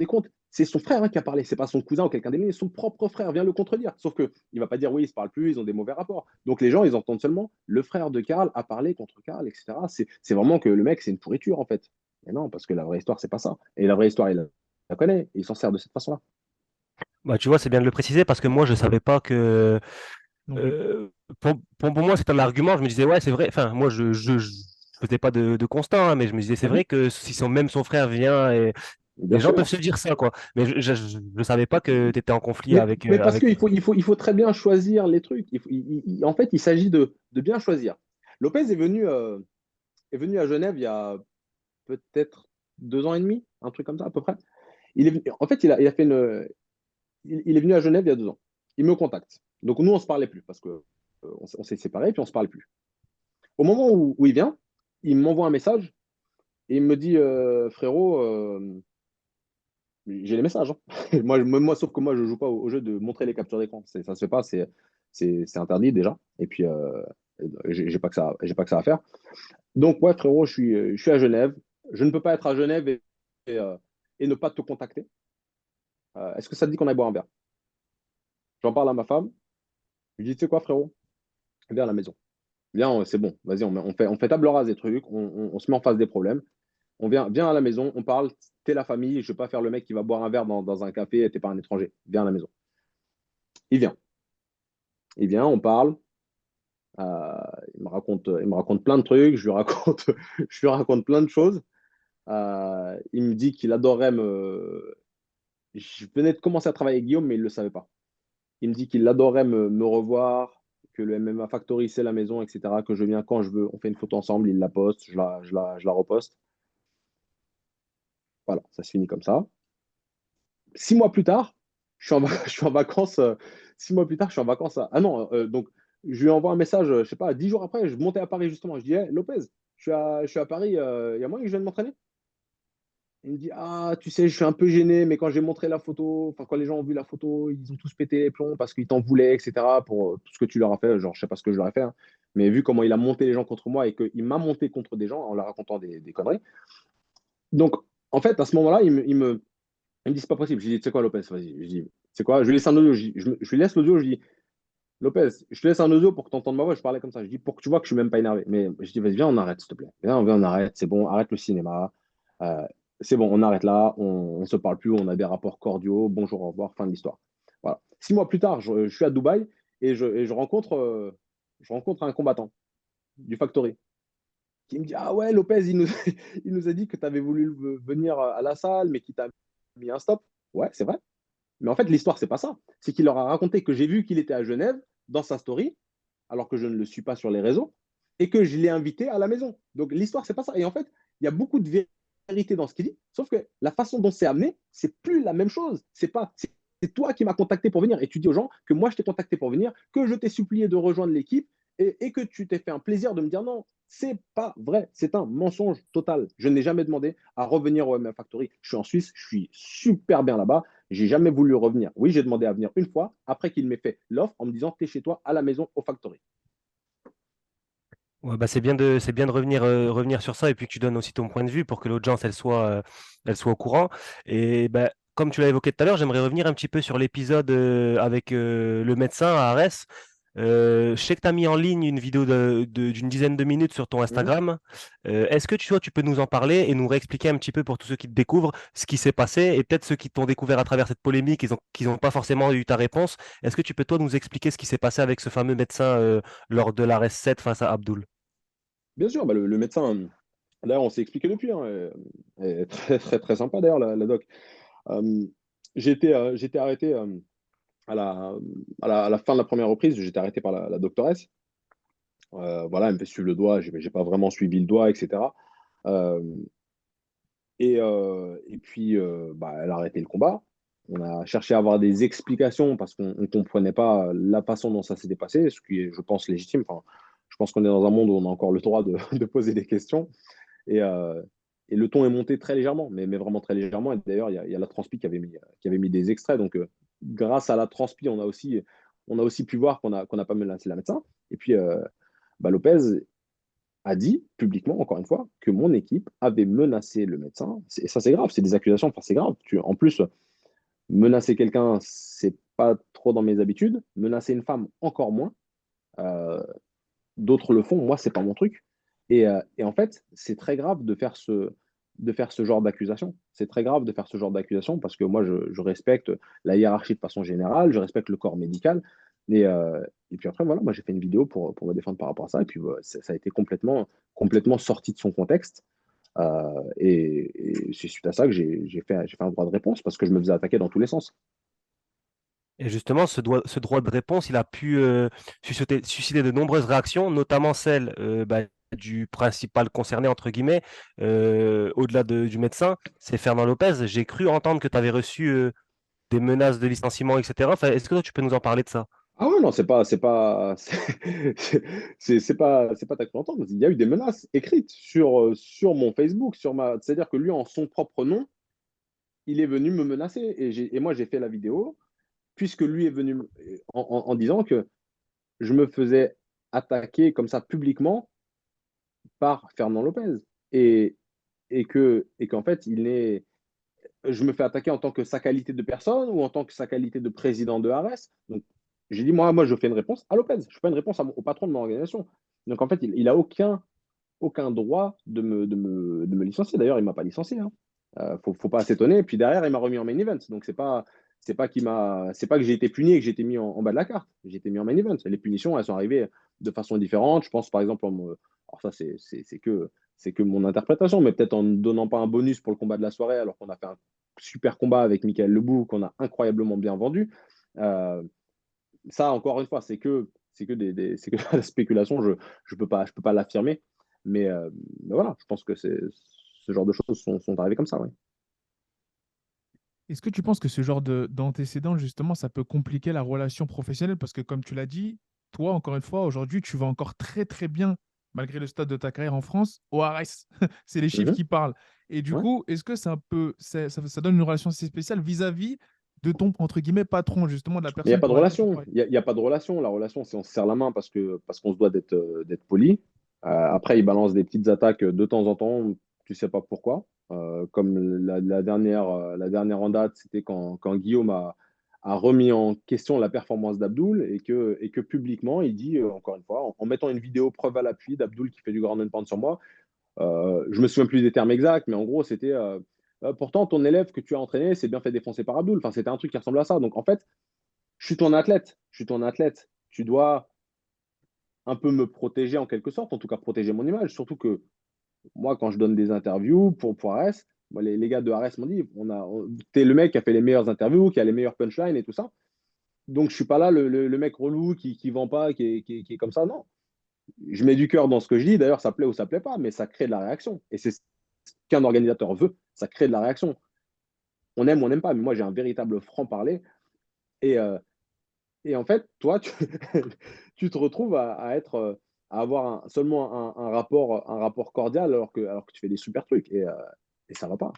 compte, c'est son frère qui a parlé, c'est pas son cousin ou quelqu'un d'aimé, son propre frère vient le contredire. Sauf que il va pas dire oui, ils se parlent plus, ils ont des mauvais rapports. Donc les gens, ils entendent seulement le frère de Karl a parlé contre Karl, etc. C'est vraiment que le mec, c'est une pourriture en fait. Et non, parce que la vraie histoire, c'est pas ça. Et la vraie histoire, il la connaît, et il s'en sert de cette façon-là. Bah, tu vois, c'est bien de le préciser parce que moi, je savais pas que. Non plus. euh, pour moi, c'est un argument. Je me disais, ouais, c'est vrai. Enfin, moi, je faisais pas de constat, hein, mais je me disais, c'est Mhm. vrai que si même son frère vient et Bien les gens peuvent sûr. se dire ça, quoi. Mais je savais pas que tu étais en conflit Mais parce avec. qu'il faut très bien choisir les trucs. En fait, il s'agit de bien choisir. Lopez est venu à Genève il y a peut-être 2 ans et demi, un truc comme ça à peu près. En fait, il a fait il est venu à Genève il y a 2 ans. Il me contacte. Donc nous, on ne se parlait plus parce que on s'est séparés puis on ne se parle plus. Au moment où il vient, il m'envoie un message et il me dit frérot, j'ai les messages, hein. Moi, sauf que moi, je ne joue pas au jeu de montrer les captures d'écran. Ça ne se fait pas, c'est interdit déjà. Et puis, j'ai pas que ça, j'ai pas que ça à faire. Donc, ouais, frérot, je suis à Genève. Je ne peux pas être à Genève et, euh, et ne pas te contacter. Est-ce que ça te dit qu'on aille boire un verre? J'en parle à ma femme. Je lui dis, tu sais quoi, frérot? Viens à la maison. Viens, c'est bon. Vas-y, on fait table rase des trucs. On se met en face des problèmes. Viens à la maison, on parle. T'es la famille. Je ne vais pas faire le mec qui va boire un verre dans un café et t'es pas un étranger. Viens à la maison. Il vient. Il vient, on parle. Euh, il me raconte plein de trucs. Je lui raconte plein de choses. Il me dit qu'il adorerait me. Je venais de commencer à travailler avec Guillaume, mais il ne le savait pas. Il me dit qu'il adorerait me revoir, que le MMA Factory, c'est la maison, etc. Que je viens quand je veux. On fait une photo ensemble, il la poste, je la reposte. Voilà, ça se finit comme ça. 6 mois plus tard, je suis en, je suis en vacances. 6 mois plus tard, je suis en vacances. Ah non, donc je lui envoie un message, je sais pas, 10 jours après, je montais à Paris justement. Je dis, hey, Lopez, je suis à Paris, il y a moyen que je vienne m'entraîner? Il me dit, ah, tu sais, je suis un peu gêné, mais quand j'ai montré la photo, enfin, quand les gens ont vu la photo, ils ont tous pété les plombs parce qu'ils t'en voulaient, etc., pour tout ce que tu leur as fait. Genre, je sais pas ce que je leur ai fait, hein, mais vu comment il a monté les gens contre moi et qu'il m'a monté contre des gens en leur racontant des conneries. Donc, en fait, à ce moment-là, il me dit, c'est pas possible. Je lui dis, tu sais quoi, Lopez, vas-y. Je dis, c'est quoi? Je lui laisse un audio. Je lui laisse l'audio. Je dis, Lopez, je te laisse un audio pour que tu entendes ma voix. Je parlais comme ça. Je dis, pour que tu vois que je suis même pas énervé. Mais je dis, vas-y, viens, on arrête, s'il te plaît. Viens, on arrête. C'est bon, arrête le cinéma. Euh, c'est bon, on arrête là, on ne se parle plus, on a des rapports cordiaux, bonjour, au revoir, fin de l'histoire. Voilà. 6 mois plus tard, je suis à Dubaï et je rencontre un combattant du Factory qui me dit: Ah ouais, Lopez, il nous a dit que tu avais voulu venir à la salle, mais qu'il t'a mis un stop. Ouais, c'est vrai. Mais en fait, l'histoire, c'est pas ça. C'est qu'il leur a raconté que j'ai vu qu'il était à Genève dans sa story, alors que je ne le suis pas sur les réseaux, et que je l'ai invité à la maison. Donc l'histoire, c'est pas ça. Et en fait, il y a beaucoup de vérité dans ce qu'il dit, sauf que la façon dont c'est amené, c'est plus la même chose. C'est toi qui m'as contacté pour venir. Et tu dis aux gens que moi, je t'ai contacté pour venir, que je t'ai supplié de rejoindre l'équipe et que tu t'es fait un plaisir de me dire non, c'est pas vrai. C'est un mensonge total. Je n'ai jamais demandé à revenir au MMA Factory. Je suis en Suisse, je suis super bien là-bas. J'ai jamais voulu revenir. Oui, j'ai demandé à venir une fois après qu'il m'ait fait l'offre en me disant t'es chez toi à la maison au Factory. Ouais, bah c'est bien de revenir, revenir sur ça et puis que tu donnes aussi ton point de vue pour que l'audience elle soit au courant. Et bah, comme tu l'as évoqué tout à l'heure, j'aimerais revenir un petit peu sur l'épisode avec le médecin à Arès. Je sais que tu as mis en ligne une vidéo d'une dizaine de minutes sur ton Mhm. Instagram. Est-ce que tu peux nous en parler et nous réexpliquer un petit peu pour tous ceux qui te découvrent ce qui s'est passé et peut-être ceux qui t'ont découvert à travers cette polémique, qu'ils ont pas forcément eu ta réponse. Est-ce que tu peux toi nous expliquer ce qui s'est passé avec ce fameux médecin lors de l'arrêt 7 face à Abdul? Bien sûr, bah, le médecin, d'ailleurs, on s'est expliqué depuis. Hein, elle est très, très, très sympa, d'ailleurs, la doc. Euh, j'ai été arrêté à à la fin de la première reprise. J'ai été arrêté par la doctoresse. Voilà, elle me fait suivre le doigt. J'ai pas vraiment suivi le doigt, etc. Euh, et puis, bah, elle a arrêté le combat. On a cherché à avoir des explications parce qu'on ne comprenait pas la façon dont ça s'était passé, ce qui est, je pense, légitime. Enfin, je pense qu'on est dans un monde où on a encore le droit de, de poser des questions. Et, euh, et le ton est monté très légèrement, mais vraiment très légèrement. Et d'ailleurs, il y a la transpi qui avait mis des extraits. Donc, grâce à la transpi, on a aussi pu voir qu'on n'a pas menacé la médecin. Et puis, bah, Lopez a dit publiquement, encore une fois, que mon équipe avait menacé le médecin. Et ça, c'est grave, c'est des accusations, enfin, c'est grave. En plus, menacer quelqu'un, c'est pas trop dans mes habitudes. Menacer une femme, encore moins. Euh, D'autres le font, moi, c'est pas mon truc. Et en fait, c'est très grave de faire ce genre d'accusation. C'est très grave de faire ce genre d'accusation parce que moi, je respecte la hiérarchie de façon générale, je respecte le corps médical. Et puis après, voilà, moi, j'ai fait une vidéo pour me défendre par rapport à ça. Et puis, ça a été complètement sorti de son contexte. Et c'est suite à ça que j'ai fait un droit de réponse parce que je me faisais attaquer dans tous les sens. Et justement, ce droit de réponse, il a pu susciter de nombreuses réactions, notamment celle bah, du principal concerné, entre guillemets, au-delà du médecin, c'est Fernand Lopez. J'ai cru entendre que tu avais reçu des menaces de licenciement, etc. Enfin, est-ce que toi, tu peux nous en parler de ça? Ah ouais, non, c'est pas ta entendre. Il y a eu des menaces écrites sur mon Facebook, c'est-à-dire que lui, en son propre nom, il est venu me menacer. Et moi, j'ai fait la vidéo, puisque lui est venu en disant que je me faisais attaquer comme ça publiquement par Fernand Lopez. Et, et qu'en fait, je me fais attaquer en tant que sa qualité de personne ou en tant que sa qualité de président de Ares. Donc, j'ai dit, moi, je fais une réponse à Lopez. Je fais pas une réponse au patron de mon organisation. Donc, en fait, il a aucun droit de me licencier. D'ailleurs, il m'a pas licencié. Hein. Faut pas s'étonner. Et puis derrière, il m'a remis en main event. Donc, c'est pas que j'ai été puni et que j'ai été mis en bas de la carte. J'ai été mis en main event. Les punitions, elles sont arrivées de façon différente. Je pense, par exemple, alors ça, c'est que mon interprétation, mais peut-être en ne donnant pas un bonus pour le combat de la soirée, alors qu'on a fait un super combat avec Michael Lebou, qu'on a incroyablement bien vendu. Euh, Ça, encore une fois, c'est que c'est que la spéculation. Je peux pas l'affirmer, mais voilà, je pense que ce genre de choses sont arrivées comme ça. Ouais. Est-ce que tu penses que ce genre d'antécédent, justement, ça peut compliquer la relation professionnelle? Parce que, comme tu l'as dit, toi, encore une fois, aujourd'hui, tu vas encore très, très bien, malgré le stade de ta carrière en France, au RS. C'est les chiffres Mhm. qui parlent. Et du Ouais. coup, est-ce que c'est un peu, ça donne une relation assez spéciale vis-à-vis de ton, entre guillemets, patron, justement, de la Mais il n'y a personne pas de pour laquelle tu relation. travailles? Il y a pas de relation. La relation, c'est on se serre la main parce qu'on se doit d'être poli. Après, il balance des petites attaques de temps en temps. Tu sais pas pourquoi. Comme la dernière en date, c'était quand Guillaume a remis en question la performance d'Abdoul et que publiquement, il dit, encore une fois, en mettant une vidéo preuve à l'appui d'Abdoul qui fait du ground and pound sur moi. Je me souviens plus des termes exacts, mais en gros, c'était pourtant, ton élève que tu as entraîné s'est bien fait défoncer par Abdul. Enfin, c'était un truc qui ressemble à ça. Donc, en fait, je suis ton athlète. Je suis ton athlète. Tu dois un peu me protéger en quelque sorte, en tout cas protéger mon image. Surtout que moi, quand je donne des interviews pour Ares, moi, les gars de Ares m'ont dit t'es le mec qui a fait les meilleures interviews, qui a les meilleures punchlines et tout ça. Donc, je suis pas là le mec relou qui vend pas, qui est comme ça. Non. Je mets du cœur dans ce que je dis. D'ailleurs, ça plaît ou ça plaît pas, mais ça crée de la réaction. Et c'est ce qu'un organisateur veut. Ça crée de la réaction. On aime ou on n'aime pas. Mais moi, j'ai un véritable franc-parler. Et, et en fait, toi, tu te retrouves à être, à avoir seulement un rapport cordial alors que tu fais des super trucs. Et ça va pas.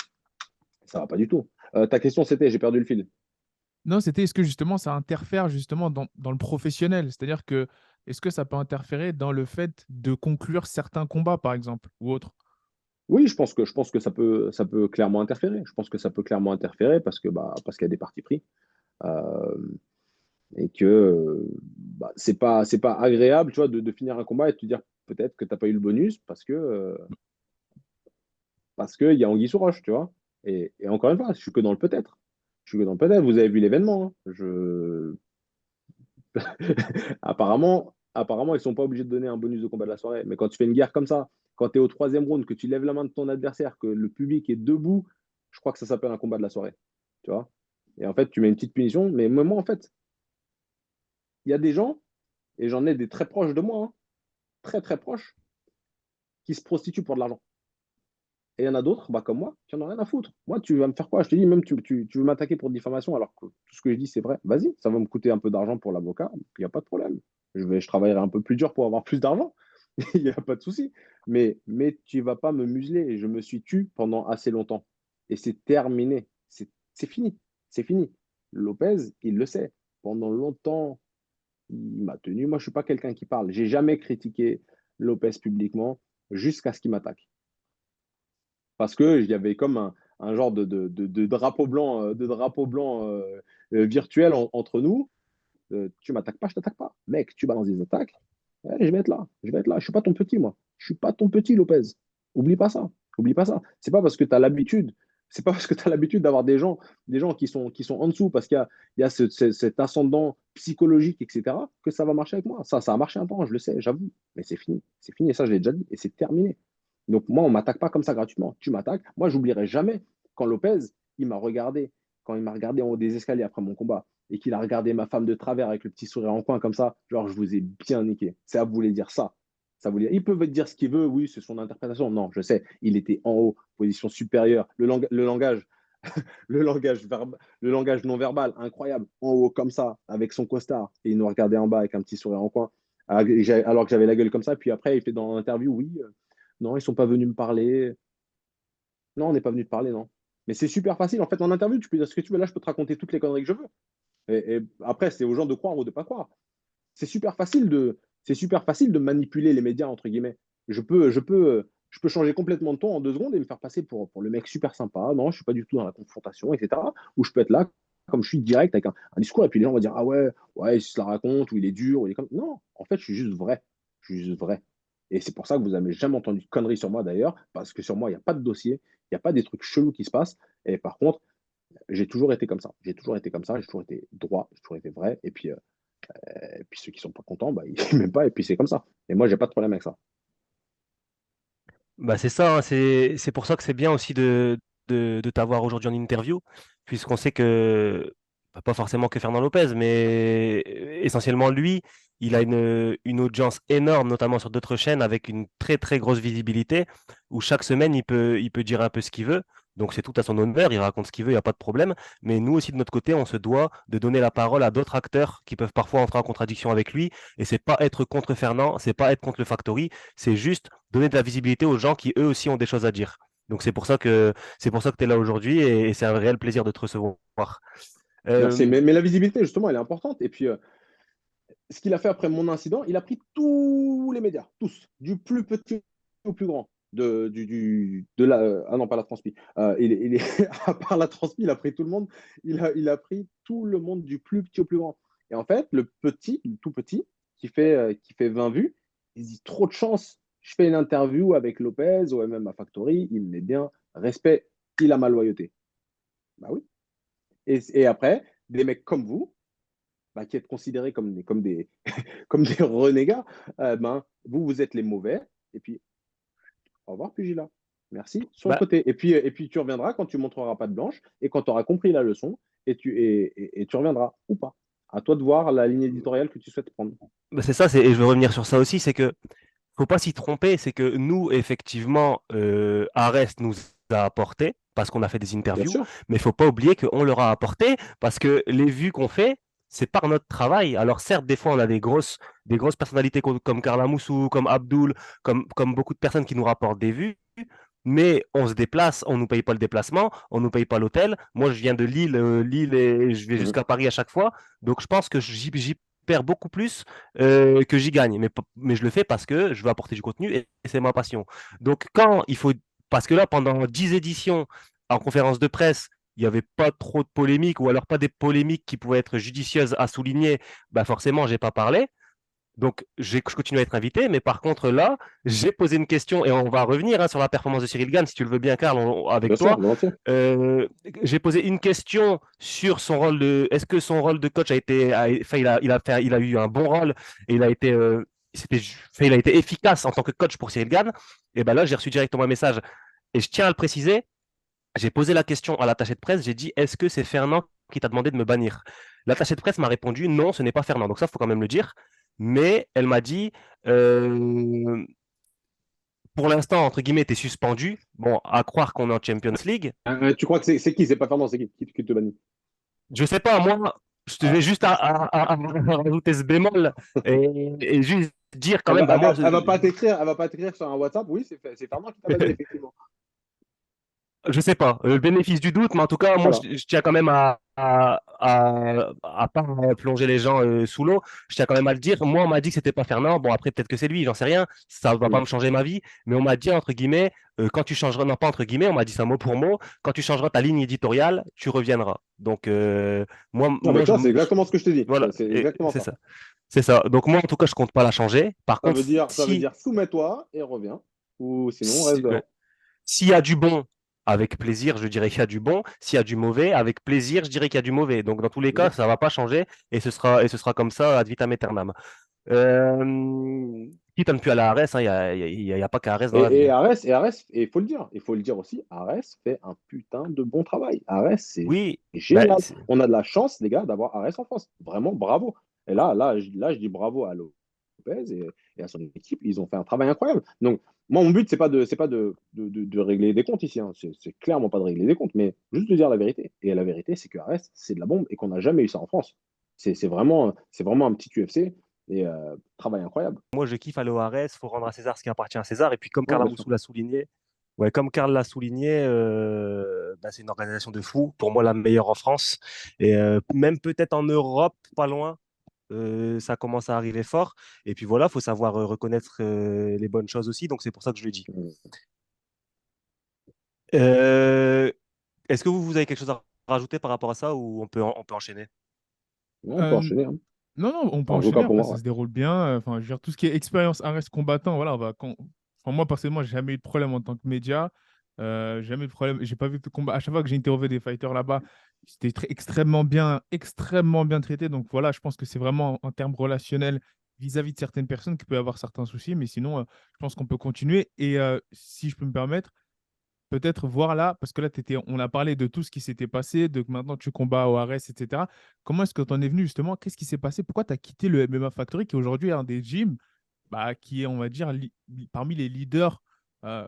Ça va pas du tout. Ta question, c'était, j'ai perdu le fil. Non, c'était est-ce que justement ça interfère justement dans le professionnel? C'est-à-dire que est-ce que ça peut interférer dans le fait de conclure certains combats, par exemple, ou autres? Oui, je pense que ça peut clairement interférer. Je pense que ça peut clairement interférer parce qu'il y a des partis pris. Euh, et que c'est pas agréable, tu vois, de finir un combat et de te dire peut-être que tu n'as pas eu le bonus parce que il y a anguille sous roche, tu vois. Et encore une fois, je suis que dans le peut-être. Je suis que dans le peut-être. Vous avez vu l'événement, hein. Apparemment, ils sont pas obligés de donner un bonus de combat de la soirée. Mais quand tu fais une guerre comme ça, quand tu es au troisième round, que tu lèves la main de ton adversaire, que le public est debout, je crois que ça s'appelle un combat de la soirée. Tu vois. Et en fait, tu mets une petite punition. Mais moi, en fait, il y a des gens, et j'en ai des très proches de moi, hein, très très proches, qui se prostituent pour de l'argent. Et il y en a d'autres, comme moi, qui en ont rien à foutre. Moi, tu vas me faire quoi? Je te dis, même tu veux m'attaquer pour diffamation alors que tout ce que je dis, c'est vrai. Vas-y, ça va me coûter un peu d'argent pour l'avocat, il n'y a pas de problème. Je travaillerai un peu plus dur pour avoir plus d'argent. Il n'y a pas de souci. Mais tu ne vas pas me museler. Et je me suis tu pendant assez longtemps. Et c'est terminé. C'est fini. C'est fini. Lopez, il le sait. Pendant longtemps, il m'a tenu. Moi, je ne suis pas quelqu'un qui parle. J'ai jamais critiqué Lopez publiquement jusqu'à ce qu'il m'attaque parce qu'il y avait comme un genre de drapeau blanc virtuel entre nous. Tu m'attaques pas, je t'attaque pas. Mec, tu balances des attaques, je vais être là, je vais être là. Je suis pas ton petit, moi. Je suis pas ton petit, Lopez. Oublie pas ça. Oublie pas ça. C'est pas parce que tu as l'habitude. C'est pas parce que tu as l'habitude d'avoir des gens qui sont en dessous, parce qu'il y a cet ascendant psychologique, etc., que ça va marcher avec moi. Ça a marché un temps, je le sais, j'avoue. Mais c'est fini. C'est fini, et ça, je l'ai déjà dit, et c'est terminé. Donc, moi, on ne m'attaque pas comme ça gratuitement. Tu m'attaques. Moi, j'oublierai jamais quand Lopez, il m'a regardé, quand il m'a regardé en haut des escaliers après mon combat, et qu'il a regardé ma femme de travers avec le petit sourire en coin comme ça, genre, je vous ai bien niqué. Ça voulait dire ça. Ça voulait dire. Il peut dire ce qu'il veut, oui, c'est son interprétation. Non, je sais, il était en haut, position supérieure. Le langage non verbal, incroyable, en haut comme ça, avec son costard, et il nous regardait en bas avec un petit sourire en coin, alors que j'avais la gueule comme ça. Puis après, il fait dans l'interview, oui, non, ils sont pas venus me parler. Non, on n'est pas venu te parler, non. Mais c'est super facile. En fait, en interview, tu peux dire ce que tu veux. Là, je peux te raconter toutes les conneries que je veux. Et après, c'est aux gens de croire ou de pas croire. C'est super facile de manipuler les médias, entre guillemets. Je peux changer complètement de ton en 2 secondes et me faire passer pour le mec super sympa. Non, je suis pas du tout dans la confrontation, etc. Ou je peux être là, comme je suis direct, avec un discours, et puis les gens vont dire, ah ouais, ouais, il se la raconte, ou il est dur, ou il est comme. Non, en fait, je suis juste vrai. Je suis juste vrai. Et c'est pour ça que vous n'avez jamais entendu de conneries sur moi d'ailleurs, parce que sur moi, il n'y a pas de dossier, il n'y a pas des trucs chelous qui se passent. Et par contre, j'ai toujours été comme ça. J'ai toujours été comme ça, j'ai toujours été droit, j'ai toujours été vrai. Et puis ceux qui sont pas contents, ils m'aiment pas, et puis c'est comme ça. Et moi, j'ai pas de problème avec ça. Bah, c'est ça, hein, c'est pour ça que c'est bien aussi de t'avoir aujourd'hui en interview, puisqu'on sait que, bah, pas forcément que Fernand Lopez, mais essentiellement lui, il a une audience énorme, notamment sur d'autres chaînes, avec une très très grosse visibilité, où chaque semaine il peut dire un peu ce qu'il veut. Donc c'est tout à son honneur, il raconte ce qu'il veut, il n'y a pas de problème. Mais nous aussi, de notre côté, on se doit de donner la parole à d'autres acteurs qui peuvent parfois entrer en contradiction avec lui. Et c'est pas être contre Fernand, c'est pas être contre le Factory, c'est juste donner de la visibilité aux gens qui eux aussi ont des choses à dire. Donc c'est pour ça que tu es là aujourd'hui et c'est un réel plaisir de te recevoir. Merci. Euh, Mais la visibilité, justement, elle est importante. Et puis, ce qu'il a fait après mon incident, il a pris tous les médias, tous, du plus petit au plus grand. Ah non, pas la transpi. À part la transpi, il a pris tout le monde. Il a pris tout le monde du plus petit au plus grand. Et en fait, le petit, le tout petit, qui fait 20 vues, il dit trop de chance. Je fais une interview avec Lopez au MMA Factory, il met bien. Respect. il a ma loyauté. Bah oui. Et après, des mecs comme vous, bah, qui êtes considérés comme des renégats, ben, vous êtes les mauvais. Et puis, au revoir, Pugila. Merci, sur le Bah, côté. Et puis, tu reviendras quand tu montreras pas de blanche et quand tu auras compris la leçon et tu reviendras ou pas. À toi de voir la ligne éditoriale que tu souhaites prendre. c'est ça, et je veux revenir sur ça aussi, c'est que faut pas s'y tromper, c'est que nous, effectivement, Arest nous a apporté parce qu'on a fait des Bien interviews, sûr, mais il faut pas oublier qu'on leur a apporté parce que les vues qu'on fait, c'est par notre travail. Alors certes, des fois, on a des grosses personnalités comme Carla Moussou, comme Abdul, comme beaucoup de personnes qui nous rapportent des vues, mais on se déplace, on nous paye pas le déplacement, on nous paye pas l'hôtel. Moi, je viens de Lille, Lille et je vais mhm, jusqu'à Paris à chaque fois, donc je pense que j'y perds beaucoup plus que j'y gagne. Mais je le fais parce que je veux apporter du contenu et c'est ma passion. Donc, quand il faut. Parce que là, pendant 10 éditions en conférence de presse, il n'y avait pas trop de polémiques ou alors pas des polémiques qui pouvaient être judicieuses à souligner, bah forcément, j'ai pas parlé. Donc, je continue à être invité, mais par contre, là, j'ai posé une question et on va revenir sur la performance de Cyril Gann, si tu le veux bien, Karl, avec bien sûr, toi. volontiers. Euh, j'ai posé une question sur son rôle de. Est-ce que son rôle de coach a été. Enfin, il a eu un bon rôle et il a été efficace en tant que coach pour Cyril Gann. Et ben là, j'ai reçu directement un message et je tiens à le préciser. J'ai posé la question à l'attaché de presse. J'ai dit, est-ce que c'est Fernand qui t'a demandé de me bannir? L'attaché de presse m'a répondu, non, ce n'est pas Fernand. Donc ça, il faut quand même le dire. Mais elle m'a dit, pour l'instant, entre guillemets, tu es suspendu. Bon, à croire qu'on est en Champions League. Tu crois que c'est qui? C'est pas Fernand, c'est qui te bannit? Je sais pas, moi, je te Ah. vais juste à rajouter ce bémol et juste dire quand Elle même, va, bah elle moi, va, elle va pas t'écrire, elle va pas t'écrire sur un WhatsApp. Oui, c'est Fernand qui t'a banni, effectivement. je sais pas, le bénéfice du doute, mais en tout cas, moi, Voilà. je tiens quand même à pas plonger les gens sous l'eau. Je tiens quand même à le dire. Moi, on m'a dit que c'était pas Fernand. Bon, après, peut-être que c'est lui, j'en sais rien. Ça va pas Mm. me changer ma vie. Mais on m'a dit, entre guillemets, quand tu changeras, non pas entre guillemets, on m'a dit ça mot pour mot, quand tu changeras ta ligne éditoriale, tu reviendras. Donc, Non, mais moi tu vois, c'est exactement ce que je te dis. voilà, C'est et exactement c'est ça. ça. C'est ça. Donc, moi, en tout cas, je compte pas la changer. Par Ça contre, veut dire, ça veut si, dire soumets-toi et reviens. Ou sinon, reste si, dehors. s'il y a du bon, avec plaisir, je dirais qu'il y a du bon. S'il y a du mauvais, avec plaisir, je dirais qu'il y a du mauvais. Donc, dans tous les cas, Mhm. ça ne va pas changer et ce sera comme ça ad vitam aeternam. Quitte à ne plus aller à Arès, hein, il y a pas qu'à Arès dans la vie. Et Hein. Arès, et il faut le dire aussi, Arès fait un putain de bon travail. Arès, c'est Oui, bah, génial. On a de la chance, les gars, d'avoir Arès en France. Vraiment, bravo. Et là, je dis bravo à Lopez et à son équipe. Ils ont fait un travail incroyable. Donc, moi, mon but, c'est pas de régler des comptes ici. Hein. C'est clairement pas de régler des comptes, mais juste de dire la vérité. Et la vérité, c'est que Arès, c'est de la bombe et qu'on n'a jamais eu ça en France. C'est vraiment un petit UFC et travail incroyable. moi, je kiffe aller au Arès. Il faut rendre à César ce qui appartient à César. Et puis, comme Ouais, Carla bien sûr. Moussou l'a souligné, ouais, comme Karl l'a souligné, bah, c'est une organisation de fou. Pour moi, la meilleure en France. Et même peut-être en Europe, pas loin. Ça commence à arriver fort. Et puis voilà, il faut savoir reconnaître les bonnes choses aussi. Donc c'est pour ça que je le dis. Euh, Est-ce que vous avez quelque chose à rajouter par rapport à ça ou on peut enchaîner? Ouais, on peut Euh, enchaîner. Hein. non, non, on peut Enfin, en tout cas enchaîner. pour Après, moi, ça ouais. se déroule bien. Enfin, je veux dire, tout ce qui est expérience Arrest combattant, voilà, enfin, moi, personnellement, j'ai jamais eu de problème en tant que média. Jamais eu de problème. J'ai pas vu de combat. À chaque fois que j'ai interviewé des fighters là-bas, c'était extrêmement bien traité. Donc voilà, je pense que c'est vraiment en termes relationnels vis-à-vis de certaines personnes qui peuvent avoir certains soucis. Mais sinon, je pense qu'on peut continuer. Et si je peux me permettre, peut-être voir là, parce que là, on a parlé de tout ce qui s'était passé, de que maintenant tu combats au RS, etc. Comment est-ce que tu en es venu justement? Qu'est-ce qui s'est passé? Pourquoi tu as quitté le MMA Factory qui aujourd'hui est un des gyms bah, qui est, on va dire, parmi les leaders,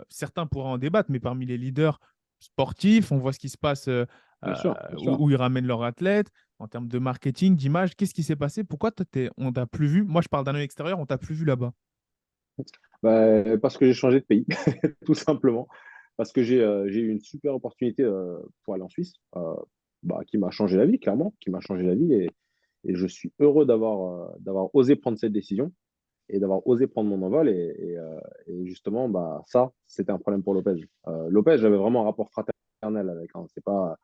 certains pourraient en débattre, mais parmi les leaders sportifs, on voit ce qui se passe Bien sûr, bien sûr. où ils ramènent leurs athlètes en termes de marketing, d'image. Qu'est-ce qui s'est passé? Pourquoi on t'a plus vu? Moi, je parle d'un œil extérieur, on t'a plus vu là-bas. Bah, parce que j'ai changé de pays, tout simplement. Parce que j'ai eu une super opportunité pour aller en Suisse, bah, qui m'a changé la vie, clairement, qui m'a changé la vie. Et je suis heureux d'avoir osé prendre cette décision et d'avoir osé prendre mon envol. Et justement, bah, ça, c'était un problème pour Lopez. Lopez, j'avais vraiment un rapport fraternel avec. Hein. C'est pas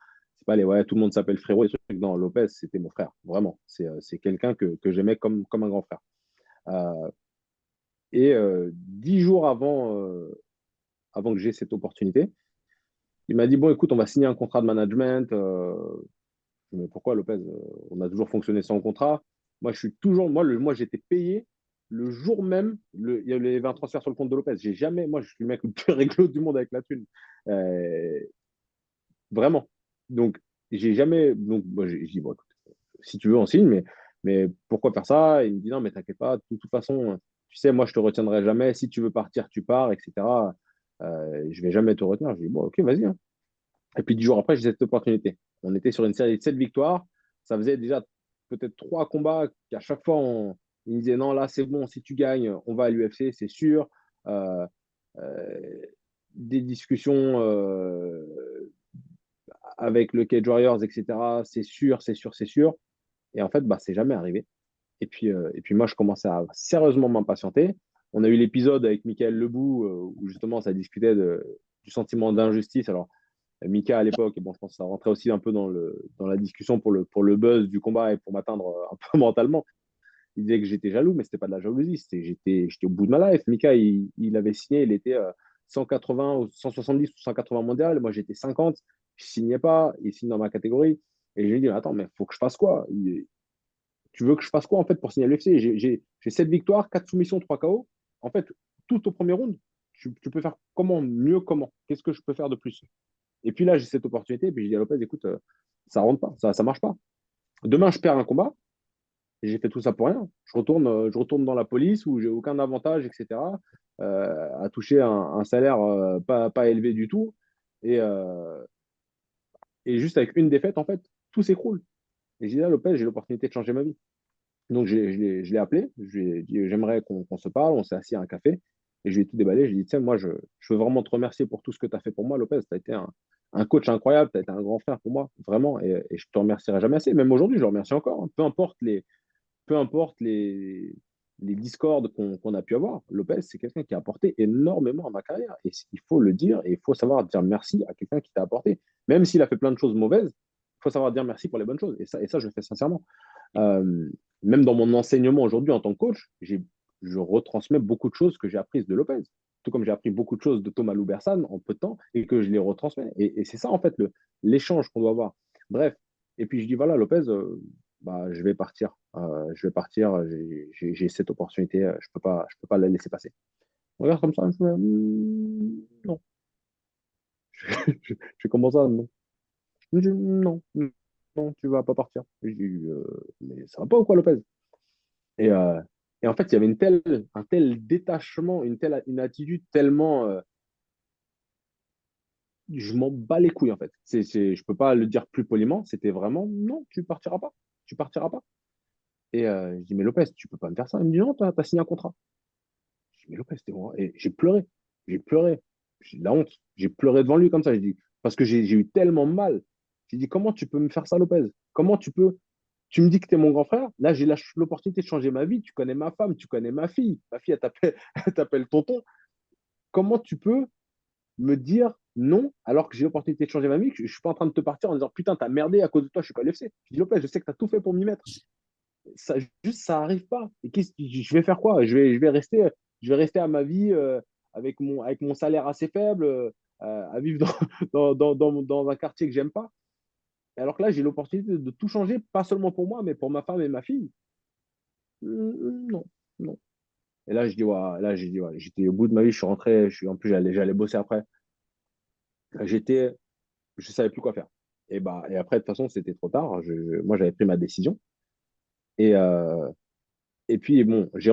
les ouais, tout le monde s'appelle frérot et trucs. Non, Lopez, c'était mon frère, vraiment. C'est quelqu'un que j'aimais comme un grand frère. Euh, et 10 jours avant que j'ai cette opportunité, Il m'a dit, bon, écoute, on va signer un contrat de management. Mais pourquoi, Lopez? On a toujours fonctionné sans contrat. Moi, je suis toujours, moi, j'étais payé le jour même. Il y avait un transfert sur le compte de Lopez. J'ai jamais, moi, je suis le mec le plus réglo du monde avec la thune. Euh, Vraiment. Donc, j'ai jamais. Donc, moi, j'ai dit, bon, écoute, si tu veux, on signe, mais pourquoi faire ça? Il me dit, non, mais t'inquiète pas, de toute façon, tu sais, moi, je te retiendrai jamais. Si tu veux partir, tu pars, etc. Je vais jamais te retenir. Je dis, bon, ok, vas-y, hein. Et puis, 10 jours après, j'ai cette opportunité. On était sur une série de 7 victoires. Ça faisait déjà peut-être 3 combats qu'à chaque fois, il me disait, non, là, c'est bon, si tu gagnes, on va à l'UFC, c'est sûr. Euh, euh, des discussions avec le Cage Warriors, etc. C'est sûr, c'est sûr, c'est sûr. Et en fait, bah, c'est jamais arrivé. Et puis moi, je commençais à sérieusement m'impatienter. On a eu l'épisode avec Michael Lebou où justement ça discutait du sentiment d'injustice. Alors, Mika à l'époque, et bon, je pense que ça rentrait aussi un peu dans la discussion pour le buzz du combat et pour m'atteindre un peu mentalement. Il disait que j'étais jaloux, mais c'était pas de la jalousie. J'étais au bout de ma life. Mika, il avait signé, il était 180 ou 170 ou 180 mondial. Moi, j'étais 50. Je signais pas. Il signe dans ma catégorie. Et je lui ai dit, attends, mais il faut que je fasse quoi? Tu veux que je fasse quoi en fait pour signer à l'UFC? J'ai 7 victoires, 4 soumissions, 3 KO. En fait, tout au premier round. Tu peux faire comment? Mieux comment? Qu'est-ce que je peux faire de plus? Et puis là, j'ai cette opportunité. Et puis je dis à Lopez, écoute, ça rentre pas, ça marche pas. Demain, je perds un combat. Et j'ai fait tout ça pour rien. Je retourne dans la police où j'ai aucun avantage, etc. À toucher un salaire pas élevé du tout. Et, euh, et juste avec une défaite, en fait, tout s'écroule. Et j'ai dit à Lopez, j'ai l'opportunité de changer ma vie. Donc, je l'ai appelé, je lui ai dit, j'aimerais qu'on se parle, on s'est assis à un café, et je lui ai tout déballé. Je lui ai dit, tiens, moi, je veux vraiment te remercier pour tout ce que tu as fait pour moi, Lopez. Tu as été un coach incroyable, tu as été un grand frère pour moi, vraiment, et je te remercierai jamais assez. Même aujourd'hui, je le remercie encore, hein. Peu importe les discords qu'on a pu avoir, Lopez, c'est quelqu'un qui a apporté énormément à ma carrière. Et il faut le dire, et il faut savoir dire merci à quelqu'un qui t'a apporté. Même s'il a fait plein de choses mauvaises, il faut savoir dire merci pour les bonnes choses. Et ça je le fais sincèrement. Euh, Même dans mon enseignement aujourd'hui en tant que coach, je retransmets beaucoup de choses que j'ai apprises de Lopez. Tout comme j'ai appris beaucoup de choses de Thomas Loubersan en peu de temps et que je les retransmets. Et c'est ça, en fait, l'échange qu'on doit avoir. Bref. Et puis je dis, voilà, Lopez, bah, je vais partir. J'ai cette opportunité. Je peux pas la laisser passer. On regarde comme ça. Non. Je commence à, non. Je dis, non, non, tu vas pas partir. Je dis, mais ça va pas ou quoi, Lopez? Et, euh, et en fait, il y avait un tel détachement, une attitude tellement. Je m'en bats les couilles, en fait. Je peux pas le dire plus poliment. C'était vraiment, non, tu partiras pas. Tu partiras pas. Et je dis, mais Lopez, tu peux pas me faire ça. Il me dit, non, t'as signé un contrat. Je dis, mais Lopez, c'était moi. Et j'ai pleuré. J'ai pleuré. J'ai de la honte. J'ai pleuré devant lui comme ça. J'ai dit, parce que j'ai eu tellement mal. J'ai dit, comment tu peux me faire ça, Lopez? Comment tu peux. Tu me dis que tu es mon grand frère. Là, j'ai l'opportunité de changer ma vie. Tu connais ma femme, tu connais ma fille. Ma fille, elle t'appelle elle t'appelle tonton. Comment tu peux me dire non alors que j'ai l'opportunité de changer ma vie? Je ne suis pas en train de te partir en disant putain, t'as merdé à cause de toi, je suis pas l'UFC. Je dis Lopez, je sais que tu as tout fait pour m'y mettre. Ça, juste, ça arrive pas. Et je vais faire quoi? Je vais rester à ma vie avec mon salaire assez faible, à vivre dans un quartier que j'aime pas. Alors que là, j'ai l'opportunité de tout changer, pas seulement pour moi, mais pour ma femme et ma fille. Non, non. Et là, je dis, ouais, là, j'ai dit, ouais, j'étais au bout de ma vie, je suis rentré, en plus, j'allais bosser après. J'étais, je savais plus quoi faire. Et après, de toute façon, c'était trop tard. Moi, j'avais pris ma décision. Et, euh, et puis, bon, j'ai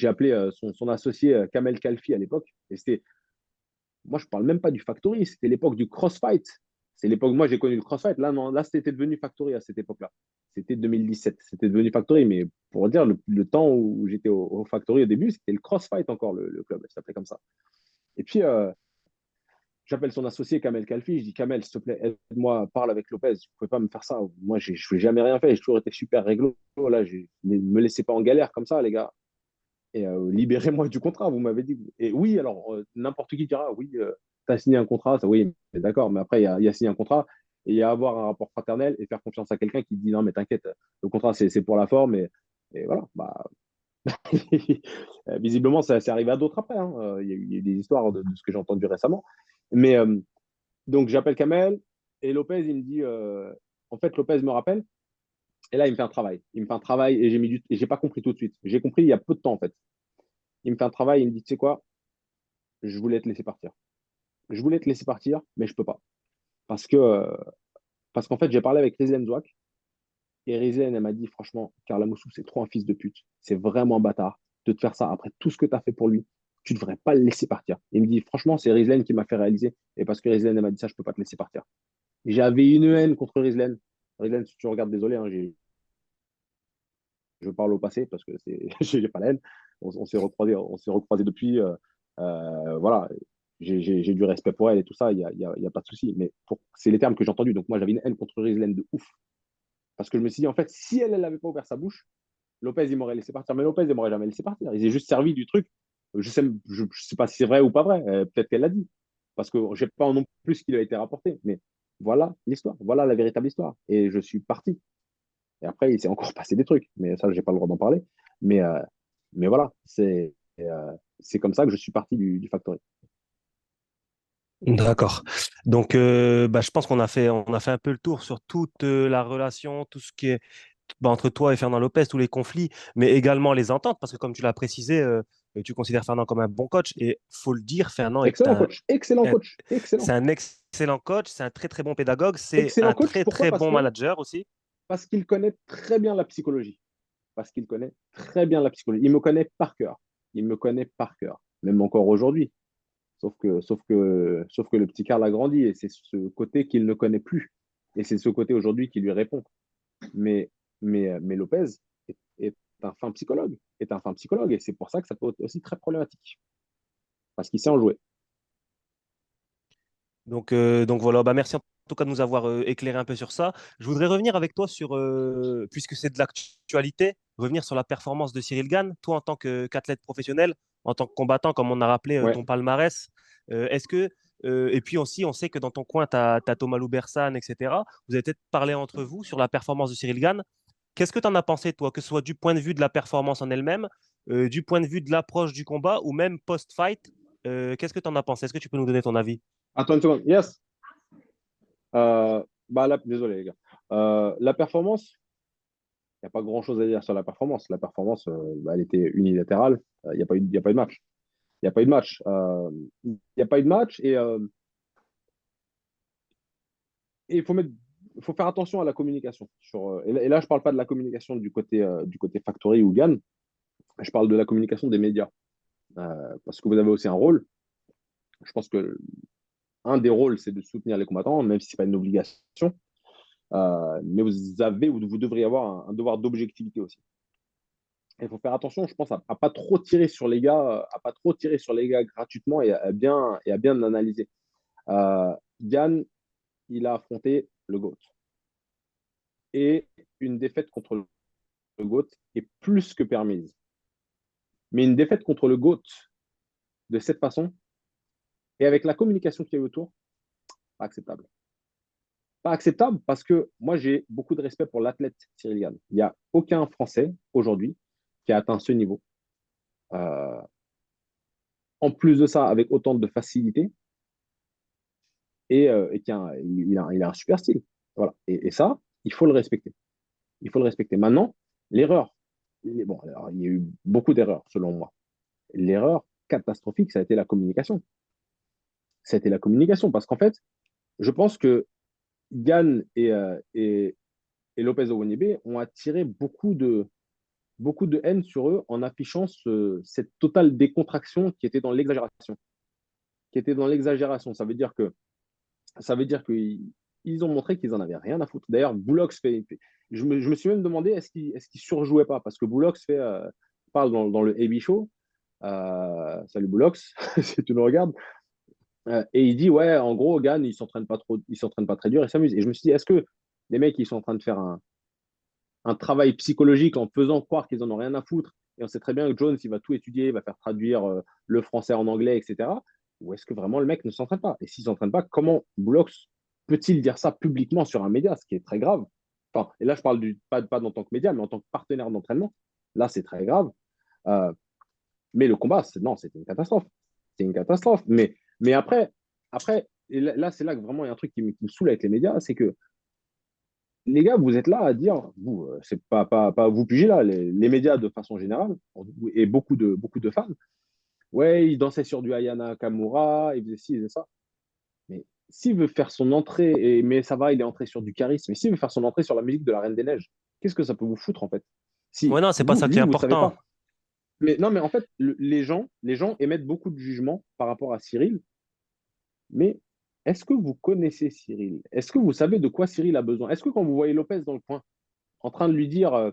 appelé son associé Kamel Kalfi à l'époque. Et moi, je parle même pas du Factory, c'était l'époque du Crossfight. C'est l'époque, moi, j'ai connu le Crossfight. Là, non, là, c'était devenu Factory à cette époque-là. C'était 2017. C'était devenu Factory. Mais pour dire, le temps où j'étais au Factory au début, c'était le Crossfight encore, le club. Ça s'appelait comme ça. Et puis, j'appelle son associé Kamel Kalfi. Je dis, Kamel, s'il te plaît, aide-moi, parle avec Lopez. Vous ne pouvez pas me faire ça. Moi, je n'ai jamais rien fait. J'ai toujours été super réglo. Là, ne me laissez pas en galère comme ça, les gars. Et libérez-moi du contrat, vous m'avez dit. Et oui, alors, n'importe qui dira, oui, tu as signé un contrat, ça, oui, d'accord, mais après, il y a signé un contrat, et il y a avoir un rapport fraternel et faire confiance à quelqu'un qui dit, non, mais t'inquiète, le contrat, c'est pour la forme, et voilà. Bah, visiblement, ça c'est arrivé à d'autres après, hein. Il y a eu des histoires de ce que j'ai entendu récemment. Mais Donc, j'appelle Kamel et Lopez, il me dit, en fait, Lopez me rappelle et là, il me fait un travail. Il me fait un travail et j'ai pas compris tout de suite. J'ai compris il y a peu de temps, en fait. Il me fait un travail, il me dit, tu sais quoi, je voulais te laisser partir. Je voulais te laisser partir, mais je peux pas. Parce que, parce qu'en fait, j'ai parlé avec Rizlen Zouak et Rizlen, elle m'a dit, franchement, Karla Moussou, c'est trop un fils de pute. C'est vraiment un bâtard de te faire ça après tout ce que tu as fait pour lui. Tu devrais pas le laisser partir. Il me dit, franchement, c'est Rizlen qui m'a fait réaliser. Et parce que Rizlen, elle m'a dit ça, je peux pas te laisser partir. J'avais une haine contre Rizlen. Rizlen, si tu regardes, désolé, hein, je parle au passé parce que c'est, j'ai pas la haine. On s'est recroisé depuis. Voilà, j'ai du respect pour elle et tout ça, il y a pas de souci. Mais c'est les termes que j'ai entendus. Donc moi, j'avais une haine contre Rizlen de ouf. Parce que je me suis dit, en fait, si elle n'avait pas ouvert sa bouche, Lopez, il m'aurait laissé partir. Mais Lopez, il m'aurait jamais laissé partir. Il s'est juste servi du truc. Je sais pas si c'est vrai ou pas vrai. Peut-être qu'elle l'a dit. Parce que je sais pas non plus ce qui lui a été rapporté. Mais voilà l'histoire. Voilà la véritable histoire. Et je suis parti. Et après, il s'est encore passé des trucs. Mais ça, j'ai pas le droit d'en parler. Mais, euh, mais voilà, c'est comme ça que je suis parti du Factory. D'accord. Donc, je pense qu'on a fait un peu le tour sur toute la relation, tout ce qui est entre toi et Fernand Lopez, tous les conflits, mais également les ententes, parce que comme tu l'as précisé, tu considères Fernand comme un bon coach, et faut le dire, Fernand est Excellent coach. Excellent un- coach. c'est Excellent. un excellent coach, c'est un très très bon pédagogue, c'est Excellent un coach. très Pourquoi? très bon manager aussi. Parce qu'il connaît très bien la psychologie. Parce qu'il connaît très bien la psychologie. Il me connaît par cœur. Il me connaît par cœur. Même encore aujourd'hui. Sauf que le petit Karl a grandi et c'est ce côté qu'il ne connaît plus. Et c'est ce côté aujourd'hui qui lui répond. Mais Lopez est un fin psychologue. Est un fin psychologue. Et c'est pour ça que ça peut être aussi très problématique. Parce qu'il sait en jouer. Donc voilà, merci en tout cas de nous avoir éclairé un peu sur ça. Je voudrais revenir avec toi sur, puisque c'est de l'actualité, revenir sur la performance de Cyril Gane. Toi, en tant qu'athlète professionnel, en tant que combattant, comme on a rappelé Ouais. ton palmarès, est-ce que, et puis aussi, on sait que dans ton coin, tu as Thomas Loubersan, etc. Vous avez peut-être parlé entre vous sur la performance de Cyril Gane. Qu'est-ce que tu en as pensé, toi, que ce soit du point de vue de la performance en elle-même, du point de vue de l'approche du combat ou même post-fight? Qu'est-ce que tu en as pensé? Est-ce que tu peux nous donner ton avis? Attends une seconde. Yes. Désolé, les gars. La performance, il n'y a pas grand-chose à dire sur la performance. La performance, elle était unilatérale. Il n'y a pas eu, y a pas eu de match. Il n'y a pas eu de match. Il n'y a pas eu de match et faut faire attention à la communication. Et là, je ne parle pas de la communication du côté Factory ou GAN. Je parle de la communication des médias. Parce que vous avez aussi un rôle. Je pense que un des rôles, c'est de soutenir les combattants, même si ce n'est pas une obligation. Mais vous devriez avoir un devoir d'objectivité aussi. Il faut faire attention, je pense, à pas trop tirer sur les gars, gratuitement et à bien analyser. Yann, il a affronté le GOAT. Et une défaite contre le GOAT est plus que permise. Mais une défaite contre le GOAT de cette façon, et avec la communication qu'il y a eu autour, pas acceptable. Pas acceptable parce que moi, j'ai beaucoup de respect pour l'athlète Cyril Gann. Il n'y a aucun Français aujourd'hui qui a atteint ce niveau. Euh, en plus de ça, avec autant de facilité, et il a un super style. Voilà. Et ça, il faut le respecter. Il faut le respecter. Maintenant, l'erreur, bon, alors, il y a eu beaucoup d'erreurs selon moi. L'erreur catastrophique, ça a été la communication. Ça a été la communication parce qu'en fait, je pense que Gann et Lopez Owonibe ont attiré beaucoup de haine sur eux en affichant cette totale décontraction qui était dans l'exagération. Qui était dans l'exagération. Ça veut dire qu'ils ont montré qu'ils en avaient rien à foutre. D'ailleurs, Boulox je me suis même demandé est-ce qu'il surjouait pas parce que Boulox parle dans le AB Show. Salut Boulox, si tu le regardes. Et il dit ouais, en gros, Gann, il s'entraîne pas très dur, il s'amuse. Et je me suis dit est-ce que les mecs ils sont en train de faire un travail psychologique en faisant croire qu'ils en ont rien à foutre et on sait très bien que Jones il va tout étudier, il va faire traduire le français en anglais, etc. Ou est-ce que vraiment le mec ne s'entraîne pas? Et s'il ne s'entraîne pas, comment Boulox peut-il dire ça publiquement sur un média, ce qui est très grave? Enfin, et là, je parle pas en tant que média, mais en tant que partenaire d'entraînement. Là, c'est très grave. Euh, mais le combat, non, c'était une catastrophe. C'est une catastrophe. Mais après, et là, c'est là que vraiment il y a un truc qui me saoule avec les médias, c'est que les gars, vous êtes là à dire, vous, c'est pas vous pigez là, les médias de façon générale, et beaucoup de fans, ouais, il dansait sur du Ayana Nakamura, il faisait ci, il faisait ça. Mais s'il veut faire son entrée, mais ça va, il est entré sur du charisme, mais s'il veut faire son entrée sur la musique de la Reine des Neiges, qu'est-ce que ça peut vous foutre en fait? Si Ouais, non, c'est pas ça qui est lui, vous savez important. pas. Mais non, mais en fait, les gens émettent beaucoup de jugements par rapport à Cyril, mais est-ce que vous connaissez Cyril? Est-ce que vous savez de quoi Cyril a besoin? Est-ce que quand vous voyez Lopez dans le coin, en train de lui dire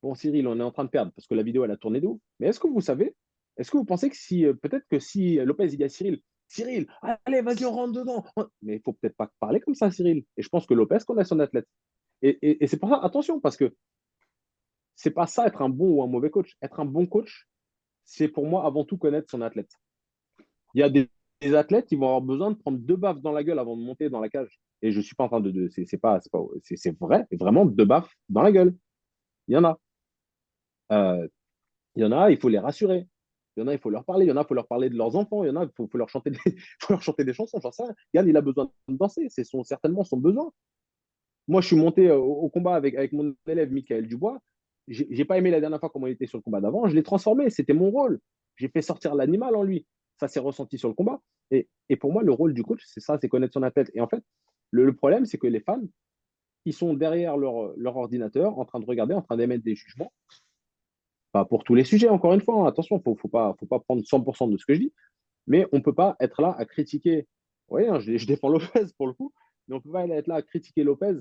bon, Cyril, on est en train de perdre parce que la vidéo, elle a tourné de ouf. Mais est-ce que vous savez, est-ce que vous pensez que si, peut-être que si Lopez, il dit à Cyril, Cyril, allez, vas-y, on rentre dedans. Mais il faut peut-être pas parler comme ça, Cyril. Et je pense que Lopez connaît son athlète. Et c'est pour ça, attention, parce que c'est pas ça être un bon ou un mauvais coach. Être un bon coach, c'est pour moi avant tout connaître son athlète. Il y a des athlètes qui vont avoir besoin de prendre 2 baffes dans la gueule avant de monter dans la cage. Et je suis pas en train c'est vrai, vraiment 2 baffes dans la gueule. Il y en a. Euh, Il y en a, il faut les rassurer. Il y en a, il faut leur parler. Il y en a, il faut leur parler de leurs enfants. Il y en a, faut leur chanter faut leur chanter des chansons. J'en sais rien. Yann, il a besoin de danser. Certainement son besoin. Moi, je suis monté au combat avec mon élève Michael Dubois. J'ai pas aimé la dernière fois comment il était sur le combat d'avant. Je l'ai transformé. C'était mon rôle. J'ai fait sortir l'animal en lui. Ça s'est ressenti sur le combat. Et pour moi, le rôle du coach, c'est ça, c'est connaître son athlète. Et en fait, le problème, c'est que les fans, ils sont derrière leur ordinateur, en train de regarder, en train d'émettre des jugements. Pas pour tous les sujets, encore une fois, hein. Attention, faut pas prendre 100% de ce que je dis, mais on ne peut pas être là à critiquer. Oui, hein, je défends Lopez pour le coup, mais on ne peut pas être là à critiquer Lopez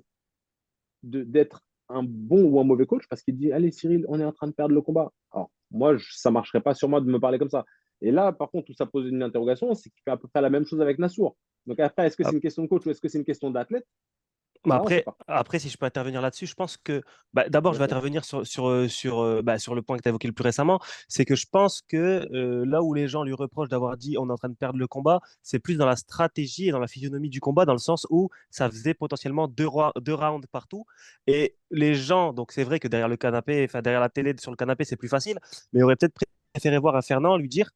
d'être un bon ou un mauvais coach parce qu'il dit allez, Cyril, on est en train de perdre le combat. Alors, moi, ça ne marcherait pas sur moi de me parler comme ça. Et là, par contre, où ça pose une interrogation, c'est qu'il fait à peu près la même chose avec Nassour. Donc après, est-ce que c'est une question de coach ou est-ce que c'est une question d'athlète? Mais Là, on ne sait pas. après, si je peux intervenir là-dessus, je pense que d'abord, je Bien vais sûr. intervenir sur le point que tu as évoqué le plus récemment. C'est que je pense que là où les gens lui reprochent d'avoir dit on est en train de perdre le combat, c'est plus dans la stratégie et dans la physionomie du combat, dans le sens où ça faisait potentiellement deux rounds partout. Et les gens, donc c'est vrai que derrière le canapé, enfin derrière la télé, sur le canapé, c'est plus facile, mais ils auraient peut-être préféré voir un Fernand lui dire,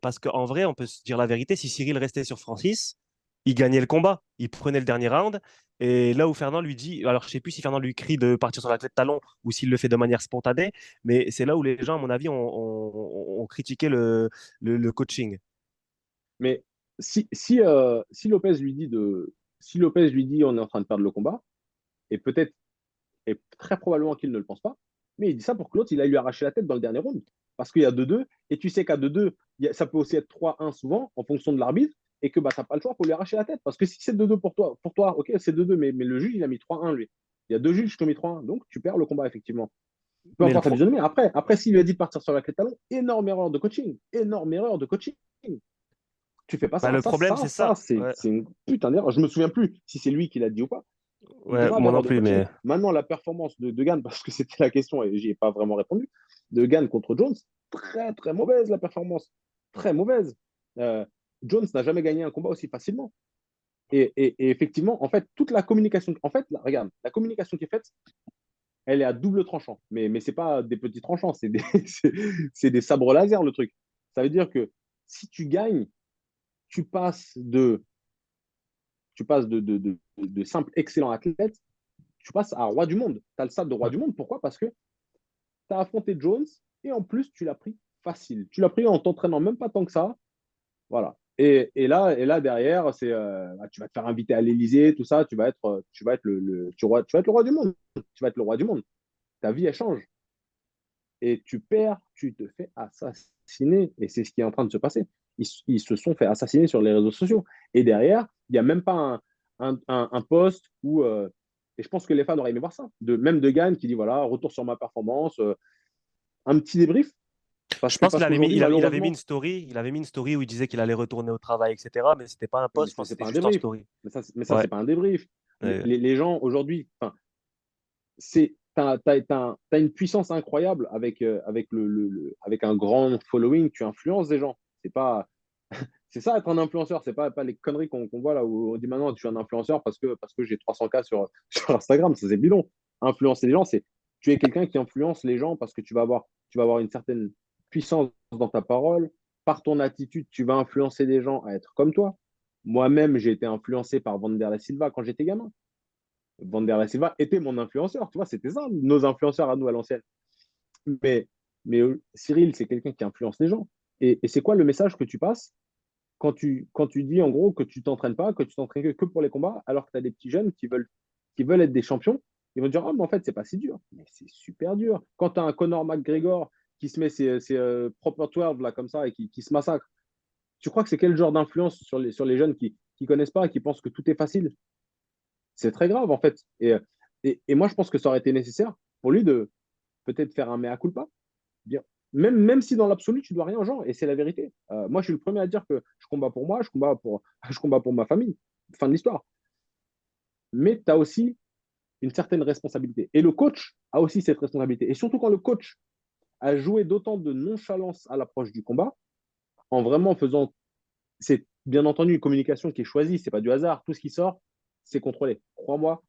parce qu'en vrai, on peut se dire la vérité, si Cyril restait sur Francis, il gagnait le combat, il prenait le dernier round. Et là où Fernand lui dit, alors je sais plus si Fernand lui crie de partir sur la clé de talon ou s'il le fait de manière spontanée, mais c'est là où les gens, à mon avis, ont critiqué le coaching. Mais si Lopez lui dit si Lopez lui dit on est en train de perdre le combat, et peut-être, et très probablement qu'il ne le pense pas, mais il dit ça pour que l'autre, il aille lui arracher la tête dans le dernier round. Parce qu'il y a 2-2, et tu sais qu'à 2-2, ça peut aussi être 3-1 souvent, en fonction de l'arbitre, et que bah, tu n'as pas le choix pour lui arracher la tête. Parce que si c'est 2-2 pour toi, ok, c'est 2-2, mais le juge, il a mis 3-1 lui. Il y a 2 juges qui ont mis 3-1, donc tu perds le combat, effectivement. Peu Mais le importe ta pro- vision, mais après s'il lui a dit de partir sur la clé de talon, énorme erreur de coaching. Énorme erreur de coaching. Tu fais pas ça. le problème, c'est ça. Ouais, C'est une putain d'erreur. Je me souviens plus si c'est lui qui l'a dit ou pas. ouais, Grave moi non erreur de plus, coaching. mais Maintenant, la performance de Gann, parce que c'était la question et j'y ai pas vraiment répondu, de Gann contre Jones, très très mauvaise la performance. Très mauvaise. Euh, Jones n'a jamais gagné un combat aussi facilement. Et effectivement, en fait, toute la communication, en fait, là, regarde, la communication qui est faite, elle est à double tranchant. Mais ce n'est pas des petits tranchants, c'est des sabres laser le truc. Ça veut dire que si tu gagnes, tu passes de simple excellent athlète, tu passes à roi du monde. Tu as le stade de roi ouais. du monde. Pourquoi? Parce que tu as affronté Jones et en plus, tu l'as pris facile. Tu l'as pris en t'entraînant même pas tant que ça. Voilà. Et là derrière, tu vas te faire inviter à l'Elysée, tout ça. Tu vas être le roi du monde. Tu vas être le roi du monde. Ta vie, elle change. Et tu perds, tu te fais assassiner. Et c'est ce qui est en train de se passer. Ils se sont fait assassiner sur les réseaux sociaux. Et derrière, il n'y a même pas un post où. Et je pense que les fans auraient aimé voir ça. Même de Gann qui dit voilà, retour sur ma performance, un petit débrief. Je pense qu'il Parce avait mis, qu'aujourd'hui, il avait mis une malheureusement, story, il avait mis une story où il disait qu'il allait retourner au travail, etc. Mais c'était pas un oui, mais post, je ça, pense que c'est c'était pas un juste en débrief. story. Mais ça Ouais. c'est pas un débrief. Ouais. Les gens aujourd'hui, t'as une puissance incroyable avec un grand following, tu influences des gens. C'est pas, c'est ça être un influenceur, c'est pas les conneries qu'on voit là où on dit maintenant tu es un influenceur parce que j'ai 300 k sur Instagram, ça c'est bidon. Influencer les gens, c'est tu es quelqu'un qui influence les gens parce que tu vas avoir une certaine puissance dans ta parole, par ton attitude, tu vas influencer des gens à être comme toi. Moi-même, j'ai été influencé par Vander Silva quand j'étais gamin. Vander Silva était mon influenceur, tu vois, c'était ça, nos influenceurs à nous à l'ancienne. Mais, mais Cyril, c'est quelqu'un qui influence les gens. Et c'est quoi le message que tu passes quand tu dis en gros que tu t'entraînes pas, que tu t'entraînes que pour les combats, alors que tu as des petits jeunes qui veulent être des champions, ils vont dire, oh, mais en fait, c'est pas si dur. Mais c'est super dur. Quand tu as un Conor McGregor qui se met ses proper 12 là, comme ça et qui se massacre, tu crois que c'est quel genre d'influence sur les jeunes qui ne connaissent pas et qui pensent que tout est facile? C'est très grave, en fait. Et moi, je pense que ça aurait été nécessaire pour lui de peut-être faire un mea culpa, dire, même si dans l'absolu, tu dois rien aux gens, et c'est la vérité. Moi, je suis le premier à dire que je combats pour moi, je combats pour ma famille. Fin de l'histoire. Mais tu as aussi une certaine responsabilité. Et le coach a aussi cette responsabilité. Et surtout quand le coach a joué d'autant de nonchalance à l'approche du combat, en vraiment faisant. C'est bien entendu une communication qui est choisie, c'est pas du hasard. Tout ce qui sort, c'est contrôlé. Crois-moi,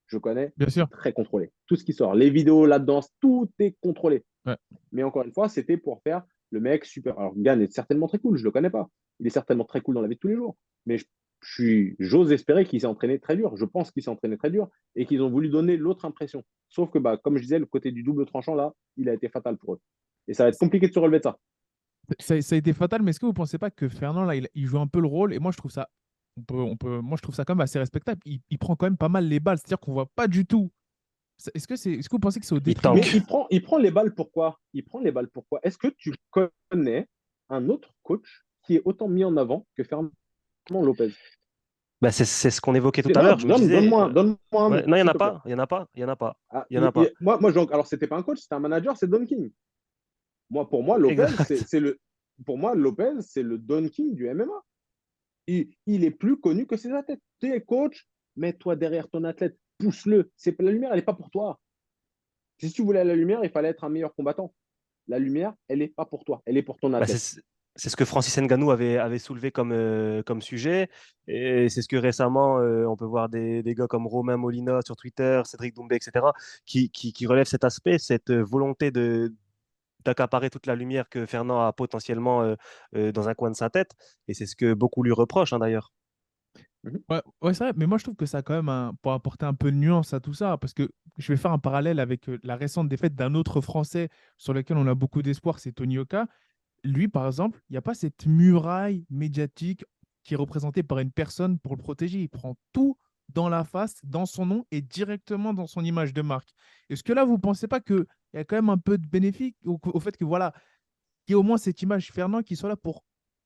je connais, Bien sûr. c'est très contrôlé. Tout ce qui sort, les vidéos, la danse, tout est contrôlé. Ouais. Mais encore une fois, c'était pour faire le mec super. Alors, Gann est certainement très cool, je ne le connais pas. Il est certainement très cool dans la vie de tous les jours. Mais j'ose espérer qu'il s'est entraîné très dur. Je pense qu'il s'est entraîné très dur et qu'ils ont voulu donner l'autre impression. Sauf que, bah, comme je disais, le côté du double tranchant, là, il a été fatal pour eux. Et ça va être compliqué de se relever de ça. Ça a été fatal, mais est-ce que vous ne pensez pas que Fernand, là, il joue un peu le rôle? Et moi, je trouve ça, moi, je trouve ça quand même assez respectable. Il prend quand même pas mal les balles, c'est-à-dire qu'on ne voit pas du tout. Est-ce que vous pensez que c'est au Il détriment? Mais tank. il prend les balles pourquoi? Il prend les balles pourquoi? Est-ce que tu connais un autre coach qui est autant mis en avant que Fernand Lopez? Bah, c'est ce qu'on évoquait tout à Non, l'heure. Je me disais, donne-moi un ouais, nom, non, il n'y en s'il a te plaît. pas, il n'y en a pas, il n'y en a pas, Ah, il n'y en a pas. alors, c'était pas un coach, c'était un manager, c'est Don King. Pour moi, Lopez, Exact. pour moi, Lopez, c'est le Don King du MMA. Il est plus connu que ses athlètes. Tu es coach, mets-toi derrière ton athlète, pousse-le. La lumière, elle n'est pas pour toi. Si tu voulais la lumière, il fallait être un meilleur combattant. La lumière, elle n'est pas pour toi, elle est pour ton Bah, athlète. c'est ce que Francis Ngannou avait soulevé comme sujet. Et c'est ce que récemment, on peut voir des gars comme Romain Molina sur Twitter, Cédric Doumbé, etc., qui relèvent cet aspect, cette volonté d'accaparer toute la lumière que Fernand a potentiellement dans un coin de sa tête. Et c'est ce que beaucoup lui reprochent, hein, d'ailleurs. Mhm. Ouais, ouais, c'est vrai, mais moi je trouve que ça a quand même pour apporter un peu de nuance à tout ça, parce que je vais faire un parallèle avec la récente défaite d'un autre Français sur lequel on a beaucoup d'espoir, c'est Tony Oka. Lui, par exemple, il n'y a pas cette muraille médiatique qui est représentée par une personne pour le protéger. Il prend tout dans la face, dans son nom et directement dans son image de marque. Est-ce que là, vous ne pensez pas qu'il y a quand même un peu de bénéfice au fait que voilà, qu'il y ait au moins cette image Fernand qui soit là pour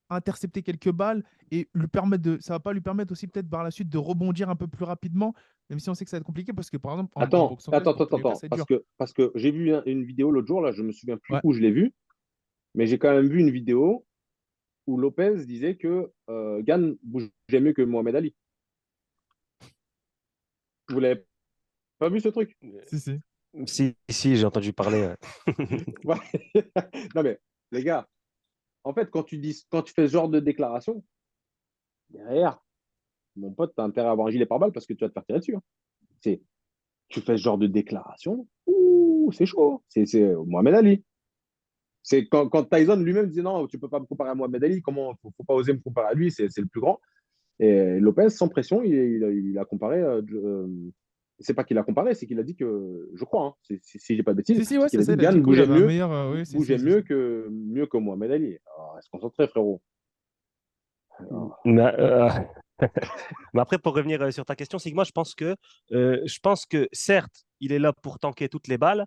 intercepter quelques balles et lui permettre ça va pas lui permettre aussi peut-être par la suite de rebondir un peu plus rapidement, même si on sait que ça va être compliqué parce que par exemple en boxe anglaise pour Tony Oka, c'est dur. Parce que j'ai vu une vidéo l'autre jour, là, je me souviens plus Ouais. où je l'ai vue, mais j'ai quand même vu une vidéo où Lopez disait que Gann bougeait mieux que Mohamed Ali. Vous l'avez pas vu ce truc? Si, si. Si, j'ai entendu parler. Ouais. Non mais les gars, en fait, quand tu fais ce genre de déclaration, derrière, mon pote, tu as intérêt à avoir un gilet pare-balles parce que tu vas te faire tirer dessus. Hein. C'est, tu fais ce genre de déclaration, ouh, c'est chaud. C'est Mohamed Ali. C'est quand Tyson lui-même disait non, tu peux pas me comparer à Mohamed Ali, comment faut pas oser me comparer à lui, c'est le plus grand. Et Lopez, sans pression, il a comparé. C'est pas qu'il a comparé, c'est qu'il a dit que, je crois, hein, si j'ai pas de bêtises, Si, si, ouais, c'est qu'il c'est a ça, dit que il a dit Gann qu'il bougeait avait un mieux, meilleur. Oui, si, si, bougeait si, si. mieux que Mohamed Ali. Alors, reste concentré, frérot. Alors, Mais, mais après, pour revenir sur ta question, Sigma, je pense que certes, il est là pour tanker toutes les balles,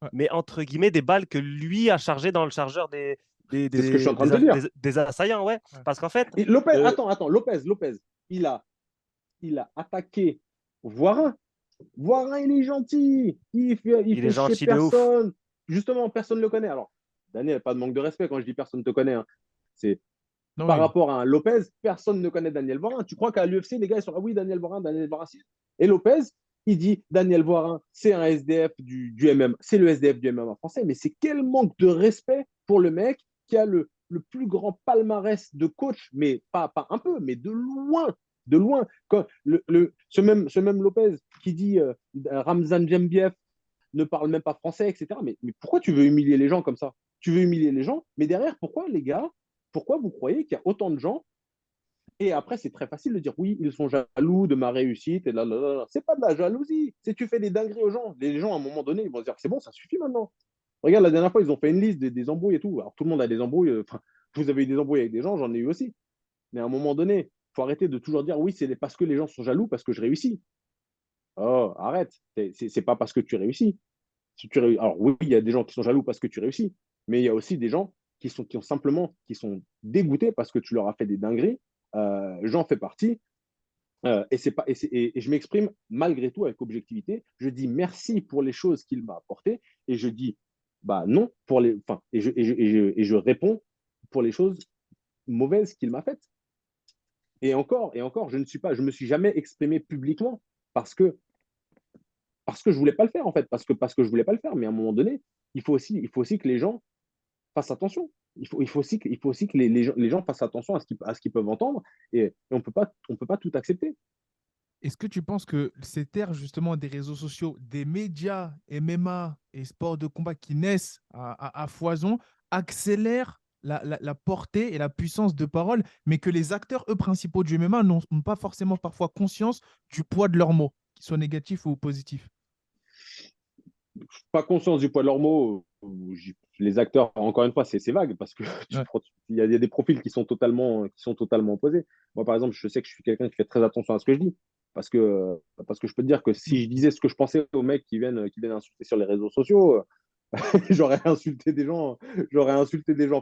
Ouais. mais entre guillemets, des balles que lui a chargées dans le chargeur c'est ce que je suis en train de te dire. des assaillants, ouais. Ouais. Parce qu'en fait, Et Lopez, euh, attends, Lopez, il a, il a attaqué Voirin. Voirin, il est gentil. Il il est fait chier gentil de ouf. personne. Justement, personne ne le connaît. Alors, Daniel, pas de manque de respect quand je dis personne ne te connaît. Hein. C'est Non, par oui. rapport à un Lopez, personne ne connaît Daniel Voirin. Tu crois qu'à l'UFC, les gars, ils sont ah oui, Daniel Voirin, Et Lopez, il dit Daniel Voirin, c'est un SDF du MMA. C'est le SDF du MMA français. Mais c'est quel manque de respect pour le mec qui a le plus grand palmarès de coach, mais pas un peu, mais de loin. De loin. Quand ce même Lopez qui dit Ramzan Jembiev ne parle même pas français, etc. Mais pourquoi tu veux humilier les gens comme ça? Tu veux humilier les gens, mais derrière, pourquoi, les gars, pourquoi vous croyez qu'il y a autant de gens Et après, c'est très facile de dire oui, ils sont jaloux de ma réussite. Et là, là, là, là. C'est pas de la jalousie. Si tu fais des dingueries aux gens, les gens, à un moment donné, ils vont se dire c'est bon, ça suffit maintenant. Regarde, la dernière fois, ils ont fait une liste des embrouilles et tout. Alors, tout le monde a des embrouilles. Enfin, vous avez eu des embrouilles avec des gens, j'en ai eu aussi. Mais à un moment donné, il faut arrêter de toujours dire oui, c'est parce que les gens sont jaloux, parce que je réussis. Oh, arrête. C'est pas parce que tu réussis. Si tu réussis. Alors, oui, il y a des gens qui sont jaloux parce que tu réussis. Mais il y a aussi des gens qui sont dégoûtés parce que tu leur as fait des dingueries. J'en fais partie. Et je m'exprime malgré tout avec objectivité. Je dis merci pour les choses qu'il m'a apportées et je dis bah non pour les. Enfin, et je réponds pour les choses mauvaises qu'il m'a faites. Et encore, je me suis jamais exprimé publiquement parce que, parce que je voulais pas le faire en fait, parce que je voulais pas le faire. Mais à un moment donné, il faut aussi que les gens fassent attention. Il faut aussi que les gens fassent attention à ce qu'ils peuvent entendre et on peut pas tout accepter. Est-ce que tu penses que cette ère justement des réseaux sociaux, des médias MMA et sports de combat qui naissent à foison accélèrent la portée et la puissance de parole, mais que les acteurs, eux, principaux du MMA n'ont pas forcément parfois conscience du poids de leurs mots, qu'ils soient négatifs ou positifs? Pas conscience du poids de leurs mots. Les acteurs, encore une fois, c'est vague parce que Ouais. il y a des profils qui sont totalement opposés. Moi, par exemple, je sais que je suis quelqu'un qui fait très attention à ce que je dis parce que je peux te dire que si je disais ce que je pensais aux mecs qui viennent insulter sur les réseaux sociaux, j'aurais insulté des gens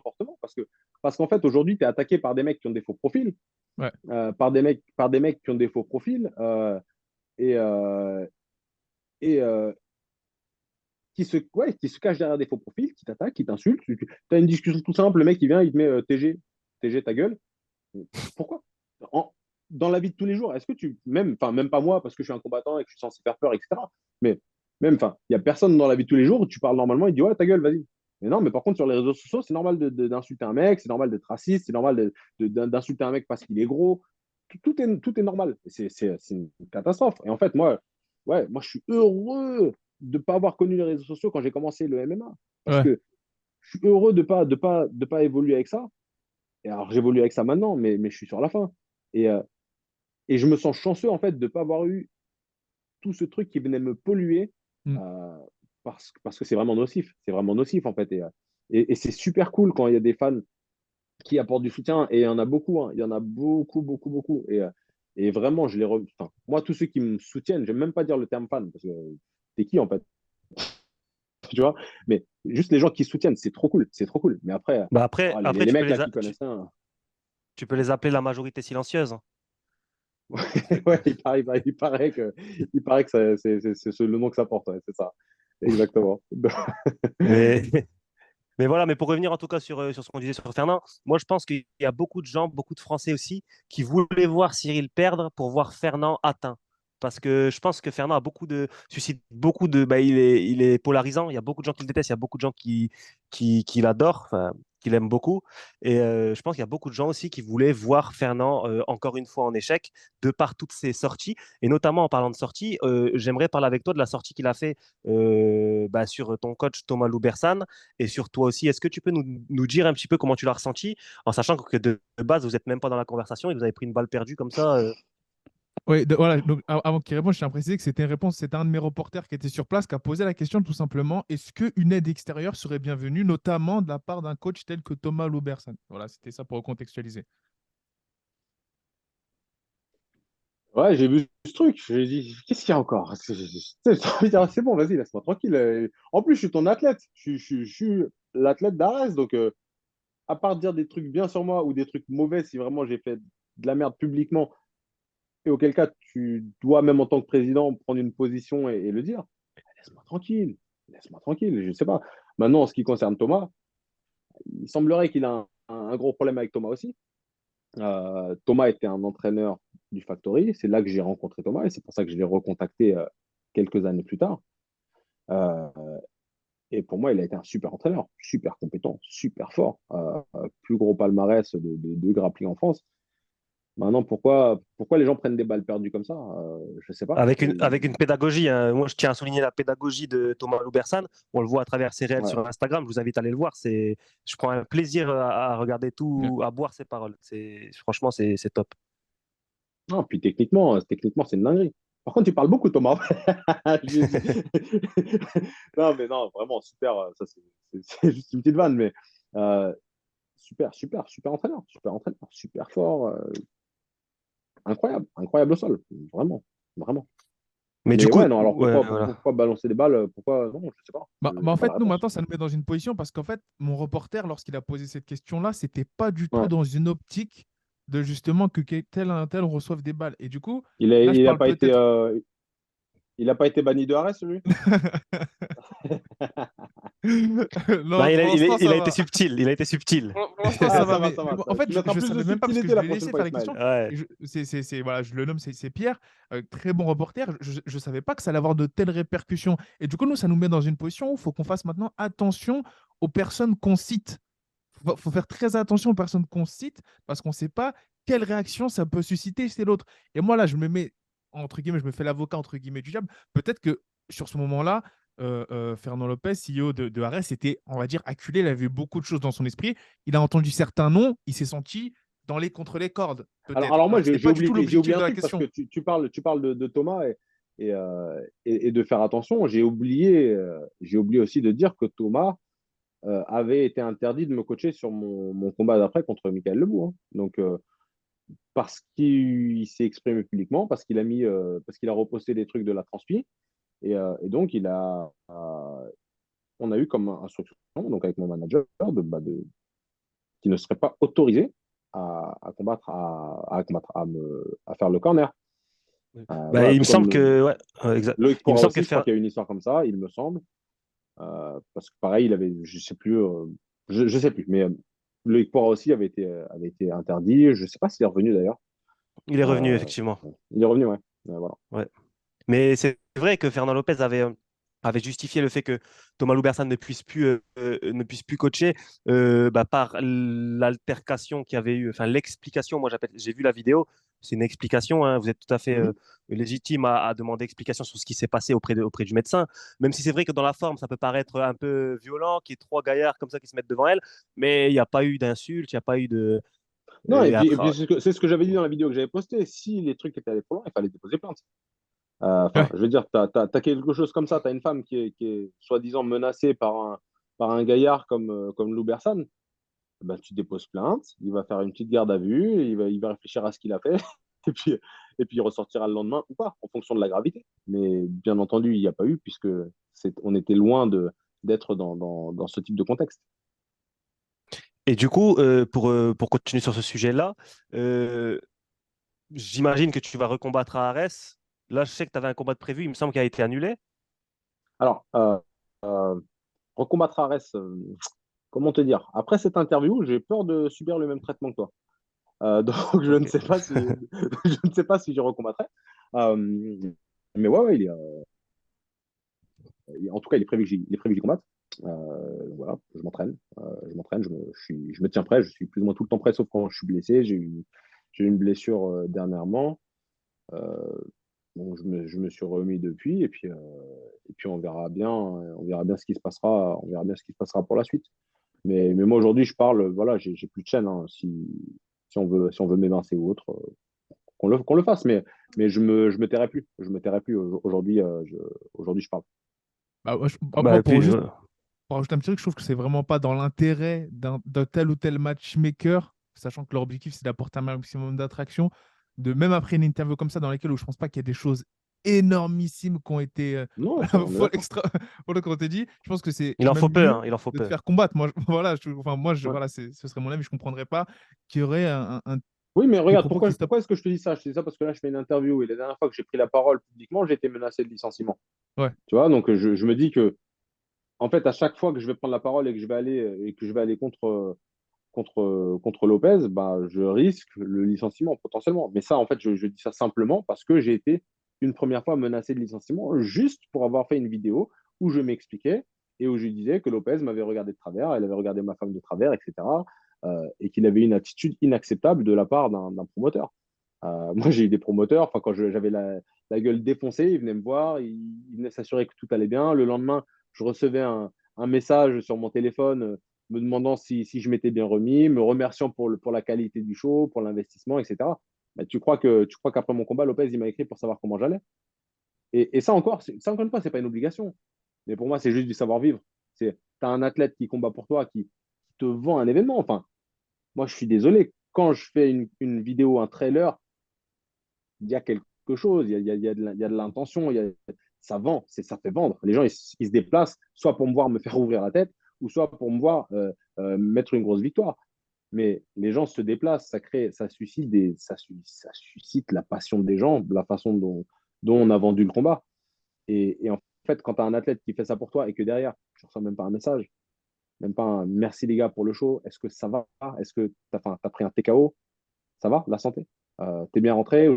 fortement parce qu'en fait, aujourd'hui, tu es attaqué par des mecs qui ont des faux profils, Ouais. par des mecs qui ont des faux profils et, euh, et, qui se cache derrière des faux profils, qui t'attaque, qui t'insulte. Tu as une discussion tout simple, le mec il vient, il te met TG ta gueule. Pourquoi en, Dans la vie de tous les jours, est-ce que même pas moi, parce que je suis un combattant et que je suis censé faire peur, etc. Mais même, enfin, il n'y a personne dans la vie de tous les jours où tu parles normalement, il dit ouais, ta gueule, vas-y. Mais non, mais par contre, sur les réseaux sociaux, c'est normal d'insulter un mec, c'est normal d'être raciste, c'est normal d'insulter un mec parce qu'il est gros. Tout est normal. C'est une catastrophe. Et en fait, moi, je suis heureux de ne pas avoir connu les réseaux sociaux quand j'ai commencé le MMA. Parce Ouais. que je suis heureux de pas évoluer avec ça. Et alors, j'évolue avec ça maintenant, mais je suis sur la fin. Et, euh, et je me sens chanceux, en fait, de ne pas avoir eu tout ce truc qui venait me polluer Mm. euh, parce que c'est vraiment nocif. C'est vraiment nocif, en fait. Et c'est super cool quand il y a des fans qui apportent du soutien. Et il y en a beaucoup, hein. Il y en a beaucoup, beaucoup, beaucoup. Et vraiment, enfin, moi, tous ceux qui me soutiennent, je n'aime même pas dire le terme fan, parce que t'es qui, en fait? Tu vois? Mais juste les gens qui soutiennent, c'est trop cool. C'est trop cool. Mais après, Bah après, après les mecs là qui connaissent ça, tu peux les appeler la majorité silencieuse. ouais, il paraît que c'est le nom que ça porte. Ouais, c'est ça. Exactement. Mais, mais voilà, mais pour revenir en tout cas sur ce qu'on disait sur Fernand, moi je pense qu'il y a beaucoup de gens, beaucoup de Français aussi, qui voulaient voir Cyril perdre pour voir Fernand atteint. Parce que je pense que Fernand suscite beaucoup de. Bah, il est polarisant. Il y a beaucoup de gens qui le détestent, il y a beaucoup de gens qui l'adorent, enfin, qui l'aiment beaucoup. Et je pense qu'il y a beaucoup de gens aussi qui voulaient voir Fernand encore une fois en échec, de par toutes ses sorties. Et notamment en parlant de sorties, j'aimerais parler avec toi de la sortie qu'il a fait bah, sur ton coach Thomas Loubersan et sur toi aussi. Est-ce que tu peux nous dire un petit peu comment tu l'as ressenti, en sachant que de base, vous n'êtes même pas dans la conversation et vous avez pris une balle perdue comme ça Oui, voilà. Donc, avant qu'il réponde, je tiens à préciser que c'était une réponse, c'était un de mes reporters qui était sur place qui a posé la question tout simplement, est-ce qu'une aide extérieure serait bienvenue, notamment de la part d'un coach tel que Thomas Loubersan? Voilà, c'était ça pour recontextualiser. Ouais, j'ai vu ce truc. J'ai dit, qu'est-ce qu'il y a encore? C'est bon, vas-y, laisse-moi tranquille. En plus, je suis ton athlète. Je suis l'athlète d'Arès. Donc, à part dire des trucs bien sur moi ou des trucs mauvais, si vraiment j'ai fait de la merde publiquement, et auquel cas tu dois, même en tant que président, prendre une position et le dire, laisse-moi tranquille. Laisse-moi tranquille. Je ne sais pas. Maintenant, en ce qui concerne Thomas, il semblerait qu'il a un gros problème avec Thomas aussi. Thomas était un entraîneur du Factory. C'est là que j'ai rencontré Thomas et c'est pour ça que je l'ai recontacté quelques années plus tard. Euh, et pour moi, il a été un super entraîneur, super compétent, super fort. Plus gros palmarès de grappling en France. Maintenant, pourquoi les gens prennent des balles perdues comme ça? Je ne sais pas. avec une pédagogie, hein. Moi, je tiens à souligner la pédagogie de Thomas Loubersan. On le voit à travers ses réels Ouais. sur Instagram. Je vous invite à aller le voir. Je prends un plaisir à regarder Ouais. tout, à boire ses paroles. Franchement, c'est top. Non, puis techniquement, c'est une dinguerie. Par contre, tu parles beaucoup, Thomas. Non, mais non, vraiment, super. Ça, c'est juste une petite vanne, mais euh, super entraîneur, super fort. Incroyable, incroyable au sol. Vraiment, vraiment. Mais du Mais coup, ouais, non, alors ouais, voilà. pourquoi balancer des balles? Pourquoi? Non, je sais pas. En J'ai pas la fait, nous, réponse. maintenant, ça nous met dans une position parce qu'en fait, mon reporter, lorsqu'il a posé cette question-là, c'était pas du tout Ouais. dans une optique de justement que tel un tel reçoive des balles. Et du coup, Il a, là, je il a parle pas été, peut-être. il a pas été banni de Arès, lui? Non, pour l'instant, Il ça a été va. subtil. Il a été subtil. Pour l'instant, ça va. Ça va, Mais ça va. en fait, Tu mettras je plus de savais même pas parce que subtilité je la l'ai prochaine laissé fois, faire la Ismaël. question. Ouais. Voilà, je le nomme, c'est Pierre. Très bon reporter. Je savais pas que ça allait avoir de telles répercussions. Et du coup, nous, ça nous met dans une position où il faut qu'on fasse maintenant attention aux personnes qu'on cite. Faut faire très attention aux personnes qu'on cite parce qu'on ne sait pas quelle réaction ça peut susciter chez l'autre. Et moi, là, je me mets, entre guillemets, je me fais l'avocat, entre guillemets, du diable. Peut-être que sur ce moment-là, Fernand Lopez, CEO de Arès, était, on va dire, acculé. Il avait beaucoup de choses dans son esprit. Il a entendu certains noms. Il s'est senti contre les cordes, peut-être. Alors moi, Alors que ce n'était pas du tout j'ai oublié l'objectif un de la truc parce que question. tu parles de Thomas et de faire attention. J'ai oublié aussi de dire que Thomas avait été interdit de me coacher sur mon combat d'après contre Michael Lebou, hein. Donc, parce qu'il s'est exprimé publiquement, parce qu'il a reposté des trucs de la transpi. Et donc, on a eu comme instruction, donc avec mon manager, qui ne serait pas autorisé à faire le corner. Bah, Voilà, il me tout semble comme que, ouais, exact. Loïc Il me Pora semble que aussi, je crois faire. qu'il y a une histoire comme ça, il me semble. Parce que pareil, il avait, je sais plus, je sais plus, mais Loïc Pora aussi avait été interdit. Je sais pas s'il est revenu d'ailleurs. Il est revenu, Euh, effectivement. il est revenu, ouais. Voilà. Ouais. Mais c'est vrai que Fernand Lopez avait justifié le fait que Thomas Loubersan ne puisse plus coacher bah, par l'altercation qu'il y avait eu, enfin l'explication, j'ai vu la vidéo, c'est une explication, hein, vous êtes tout à fait Mhm. légitime à demander explication sur ce qui s'est passé auprès du médecin, même si c'est vrai que dans la forme, ça peut paraître un peu violent, qu'il y ait trois gaillards comme ça qui se mettent devant elle, mais il n'y a pas eu d'insultes, il n'y a pas eu de... Non, et et après, puis c'est ce que j'avais dit dans la vidéo que j'avais postée. Si les trucs étaient allés trop loin, il fallait déposer plainte. Enfin, Ouais. je veux dire, t'as quelque chose comme ça, t'as une femme qui est soi-disant menacée par un gaillard comme Lou Bersan, ben, tu déposes plainte, il va faire une petite garde à vue, il va réfléchir à ce qu'il a fait, et puis, il ressortira le lendemain ou pas, en fonction de la gravité. Mais bien entendu, il n'y a pas eu, puisque on était loin d'être dans ce type de contexte. et du coup, pour continuer sur ce sujet-là, euh, j'imagine que tu vas recombattre à Arès. Là, je sais que tu avais un combat de prévu, il me semble qu'il a été annulé. Alors, euh, recombattre Arès, comment te dire? Après cette interview, j'ai peur de subir le même traitement que toi. Donc, je ne Ok. sais pas si, je ne sais pas si je recombattrai. Euh, mais ouais, ouais, en tout cas, il est prévu que j'y combatte. Voilà, je m'entraîne, je me tiens prêt, je suis plus ou moins tout le temps prêt, sauf quand je suis blessé. J'ai eu une blessure dernièrement. Euh, donc je me suis remis depuis, et puis on verra bien ce qui se passera, on verra bien ce qui se passera pour la suite. Mais moi aujourd'hui, je parle, voilà, j'ai plus de chaîne, hein. Si on veut m'évincer ou autre, qu'on le fasse, mais je me tairai plus. Je me tairai plus. Aujourd'hui, aujourd'hui, je parle. Moi, Bah, et puis, pour rajouter un petit truc, je trouve que c'est vraiment pas dans l'intérêt d'un tel ou tel matchmaker, sachant que leur objectif, c'est d'apporter un maximum d'attraction, de même après une interview comme ça, dans laquelle où je pense pas qu'il y a des choses énormissimes qui ont été Non, voilà, on est d'accord. voilà, comme on t'a dit, je pense que c'est il en faut même peu, mieux hein, il en faut de te peu. faire combattre. Moi, voilà, Ouais. voilà, ce serait mon avis, je comprendrais pas qu'il y aurait Oui, mais des regarde, propos qui se tapent. pourquoi est-ce que je te dis ça? Je te dis ça parce que là, je fais une interview et la dernière fois que j'ai pris la parole publiquement, j'ai été menacé de licenciement. Ouais. Tu vois, donc je me dis que, en fait, à chaque fois que je vais prendre la parole et que je vais aller contre Lopez, bah, je risque le licenciement potentiellement. Mais ça, en fait, je dis ça simplement parce que j'ai été une première fois menacé de licenciement juste pour avoir fait une vidéo où je m'expliquais et où je disais que Lopez m'avait regardé de travers, elle avait regardé ma femme de travers, etc. Et qu'il avait une attitude inacceptable de la part d'un promoteur. Moi, j'ai eu des promoteurs, enfin, quand j'avais la gueule défoncée, ils venaient me voir, ils venaient s'assurer que tout allait bien. Le lendemain, je recevais un message sur mon téléphone me demandant si je m'étais bien remis, me remerciant pour la qualité du show, pour l'investissement, etc. bah, tu crois qu'après mon combat, Lopez, il m'a écrit pour savoir comment j'allais. Et ça encore, ça encore une fois, c'est pas une obligation. Mais pour moi, c'est juste du savoir-vivre. Tu as un athlète qui combat pour toi, qui te vend un événement. Enfin, moi, je suis désolé. Quand je fais une vidéo, un trailer, il y a quelque chose, il y a de l'intention, ça vend, ça fait vendre. Les gens, ils se déplacent soit pour me voir me faire ouvrir la tête, ou soit pour me voir mettre une grosse victoire. Mais les gens se déplacent, ça suscite la passion des gens, la façon dont on a vendu le combat. Et en fait, quand tu as un athlète qui fait ça pour toi et que derrière, tu ne reçois même pas un message, même pas un merci les gars pour le show, est-ce que ça va? Est-ce que tu as pris un TKO? Ça va, la santé? T'es bien rentré?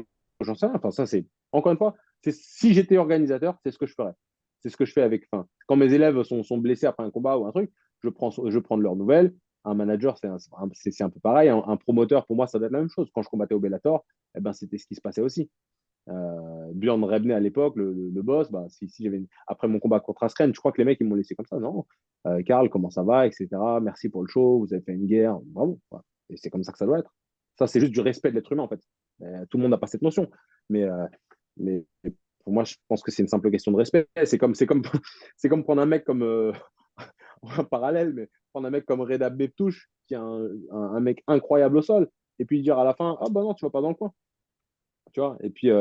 J'en sais rien. Enfin, ça, c'est encore une fois, si j'étais organisateur, c'est ce que je ferais. C'est ce que je fais avec. Enfin, quand mes élèves sont blessés après un combat ou un truc, je prends de leurs nouvelles. Un manager, c'est un peu pareil. Un promoteur, pour moi, ça doit être la même chose. Quand je combattais au Bellator, eh ben, c'était ce qui se passait aussi. Björn Rebney à l'époque, le boss, bah, si j'avais après mon combat contre Askren, je crois que les mecs ils m'ont laissé comme ça. Non, Karl, comment ça va, etc. Merci pour le show, vous avez fait une guerre, bravo. Voilà. Et c'est comme ça que ça doit être. Ça, c'est juste du respect de l'être humain en fait. Tout le monde n'a pas cette notion. Mais, mais pour moi, je pense que c'est une simple question de respect. C'est comme prendre un mec comme un parallèle, mais prendre un mec comme Reda Beptouche, qui est un mec incroyable au sol, et puis dire à la fin, ah bah non, tu vas pas dans le coin, tu vois, et puis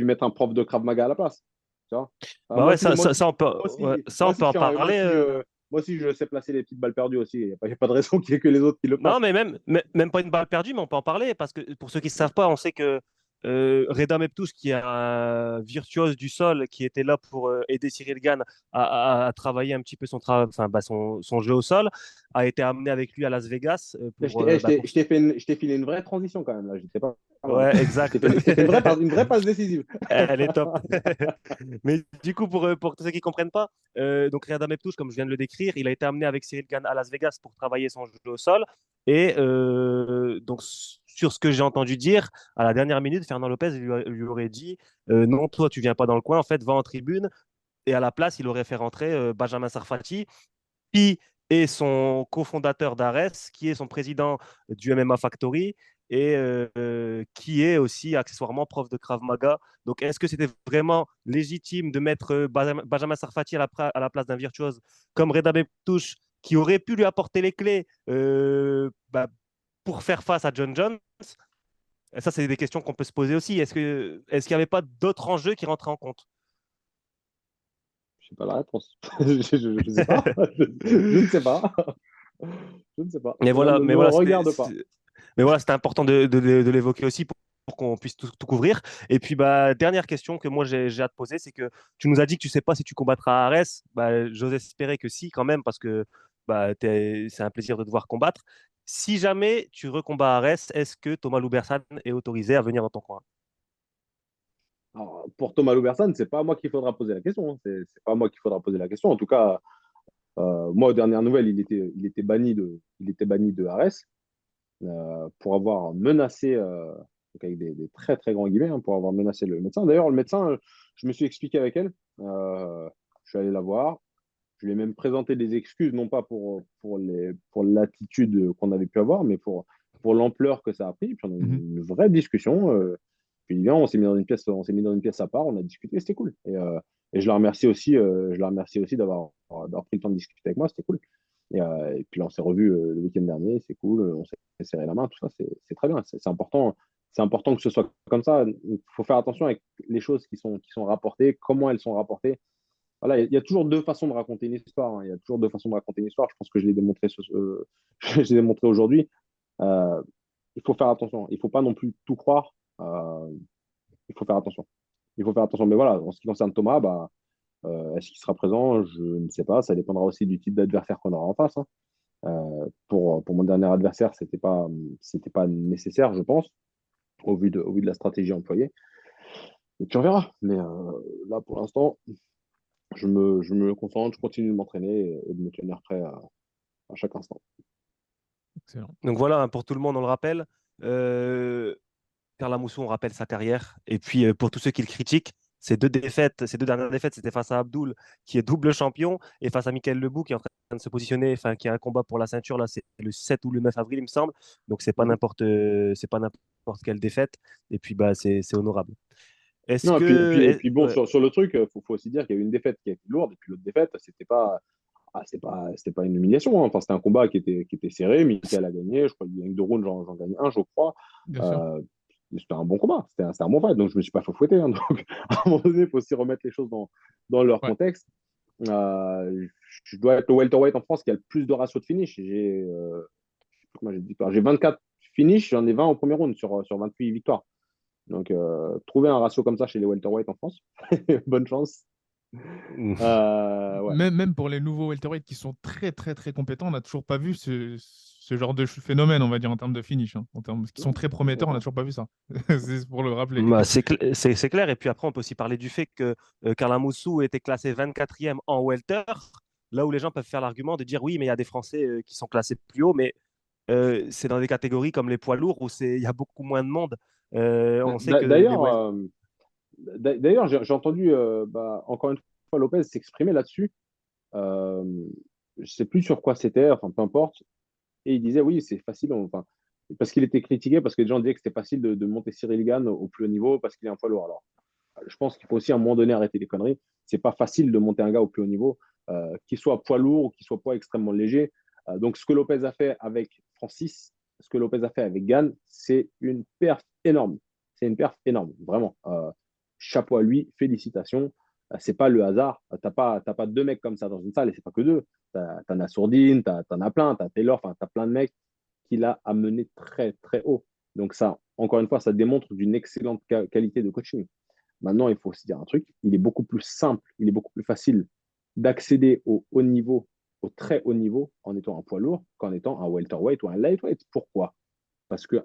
mettre un prof de Krav Maga à la place, tu vois. Bah Moi ouais, aussi, moi aussi, ça, on peut, moi ouais, aussi, ça, on peut en parler. moi aussi, je sais placer les petites balles perdues aussi. Il n'y a pas de raison qu'il y ait que les autres qui le Non, fassent. mais même pas une balle perdue, mais on peut en parler parce que pour ceux qui ne savent pas, on sait que Reda Meptouche, qui est un virtuose du sol, qui était là pour aider Cyril Gane à travailler un petit peu son jeu au sol, a été amené avec lui à Las Vegas pour... Je t'ai filé une vraie transition quand même, là. J'étais pas mal. Ouais, exact. Je t'ai fait une vraie passe décisive. Elle est top. Mais du coup, pour tous ceux qui ne comprennent pas, donc Reda Meptouche, comme je viens de le décrire, il a été amené avec Cyril Gane à Las Vegas pour travailler son jeu au sol. Et donc, sur ce que j'ai entendu dire, à la dernière minute, Fernand Lopez lui aurait dit non, toi, tu viens pas dans le coin, en fait, va en tribune. Et à la place, il aurait fait rentrer Benjamin Sarfati, qui est son cofondateur d'Ares, qui est son président du MMA Factory et qui est aussi accessoirement prof de Krav Maga. Donc, est-ce que c'était vraiment légitime de mettre Benjamin Sarfati à la place d'un virtuose comme Reda Beptouche, qui aurait pu lui apporter les clés pour faire face à John Jones? Ça, c'est des questions qu'on peut se poser aussi. Est-ce qu'il n'y avait pas d'autres enjeux qui rentraient en compte? Je sais pas la réponse. Je sais pas. Je ne sais pas. Je ne sais pas. Mais voilà, Ne me regarde pas. mais voilà, c'était important de l'évoquer aussi pour qu'on puisse tout couvrir. Et puis, dernière question que moi j'ai à te poser, c'est que tu nous as dit que tu sais pas si tu combattras à Arès. J'ose espérer que si, quand même, parce que c'est un plaisir de te voir combattre. Si jamais tu recombats à Arès, est-ce que Thomas Loubersan est autorisé à venir dans ton coin? Alors, pour Thomas Loubersan, c'est pas à moi qu'il faudra poser la question. Hein. C'est pas à moi qu'il faudra poser la question. En tout cas, moi, aux dernières nouvelles, il était banni de Arès pour avoir menacé, donc avec des très très grands guillemets, hein, pour avoir menacé le médecin. D'ailleurs, le médecin, je me suis expliqué avec elle. Je suis allé la voir. Je lui ai même présenté des excuses, non pas pour l'attitude qu'on avait pu avoir, mais pour l'ampleur que ça a pris. Puis on a eu une vraie discussion. Puis on s'est mis dans une pièce, on s'est mis dans une pièce à part, on a discuté, c'était cool. Et je la remercie aussi d'avoir pris le temps de discuter avec moi, c'était cool. Et puis là, on s'est revu le week-end dernier, c'est cool, on s'est serré la main, tout ça, c'est très bien. C'est important que ce soit comme ça. Il faut faire attention avec les choses qui sont rapportées, comment elles sont rapportées. Voilà, il y a toujours deux façons de raconter une histoire. Hein. Il y a toujours deux façons de raconter une histoire. Je pense que je l'ai démontré, je l'ai démontré aujourd'hui. Euh, il faut faire attention. Il ne faut pas non plus tout croire. Il faut faire attention. Il faut faire attention. Mais voilà, en ce qui concerne Thomas, est-ce qu'il sera présent? Je ne sais pas. Ça dépendra aussi du type d'adversaire qu'on aura en face. Hein. Pour mon dernier adversaire, c'était pas nécessaire, je pense, au vu de la stratégie employée. Et puis on verra. Mais là, pour l'instant, je me concentre, je continue de m'entraîner et de me tenir prêt à chaque instant. Excellent. Donc voilà, hein, pour tout le monde, on le rappelle. Karl Amoussou, on rappelle sa carrière. Et puis, pour tous ceux qui le critiquent, ces deux dernières défaites, c'était face à Abdoul, qui est double champion, et face à Michael Lebou, qui est en train de se positionner, enfin, qui a un combat pour la ceinture, là, c'est le 7 ou le 9 avril, il me semble. Donc, Mhm. c'est pas n'importe quelle défaite. Et puis, bah, c'est honorable. Est-ce Non, que. et puis bon, Ouais. sur le truc, faut aussi dire qu'il y a eu une défaite qui a été lourde, et puis l'autre défaite, c'était pas une humiliation, hein. Enfin, c'était un combat qui était serré. Michael a gagné. Je crois qu'il y a eu 2 rounds, j'en gagne un, je crois. Bien sûr. Euh, C'était un bon combat. C'était un bon fight. Donc, je me suis pas fait fouetter, hein. Donc, à un moment donné, il faut aussi remettre les choses dans leur Ouais. contexte. Je dois être le welterweight en France qui a le plus de ratio de finish. J'ai 24 finish, j'en ai 20 au premier round sur 28 victoires. Donc, trouver un ratio comme ça chez les welterweight en France, bonne chance. Ouais. Même pour les nouveaux welterweight qui sont très, très, très compétents, on n'a toujours pas vu ce genre de phénomène, on va dire, en termes de finish. Hein. Qui sont très prometteurs, on n'a toujours pas vu ça. C'est pour le rappeler. Bah, c'est clair. Et puis après, on peut aussi parler du fait que Karla Moussou était classé 24e en welter, là où les gens peuvent faire l'argument de dire oui, mais il y a des Français qui sont classés plus haut, mais c'est dans des catégories comme les poids lourds où il y a beaucoup moins de monde. On sait que les D'ailleurs, welter. d'ailleurs, j'ai entendu encore une fois Lopez s'exprimer là-dessus. Euh, je sais plus sur quoi c'était, enfin peu importe. Et il disait oui, c'est facile, enfin, parce qu'il était critiqué, parce que les gens disaient que c'était facile de monter Cyril Gann au plus haut niveau parce qu'il est un poids lourd. Alors, je pense qu'il faut aussi à un moment donné arrêter les conneries. C'est pas facile de monter un gars au plus haut niveau, qu'il soit poids lourd ou qu'il soit poids extrêmement léger. Donc, ce que Lopez a fait avec Francis, ce que Lopez a fait avec Gann, c'est une perf énorme. C'est une perf énorme, vraiment. Chapeau à lui, félicitations. C'est pas le hasard. T'as pas 2 mecs comme ça dans une salle et c'est pas que 2. T'en as Sourdine, t'en as plein, t'as Taylor, enfin, t'as plein de mecs qu'il a amené très, très haut. Donc, ça, encore une fois, ça démontre d'une excellente qualité de coaching. Maintenant, il faut aussi dire un truc, il est beaucoup plus simple, il est beaucoup plus facile d'accéder au haut niveau, au très haut niveau, en étant un poids lourd qu'en étant un welterweight ou un lightweight. Pourquoi? Parce que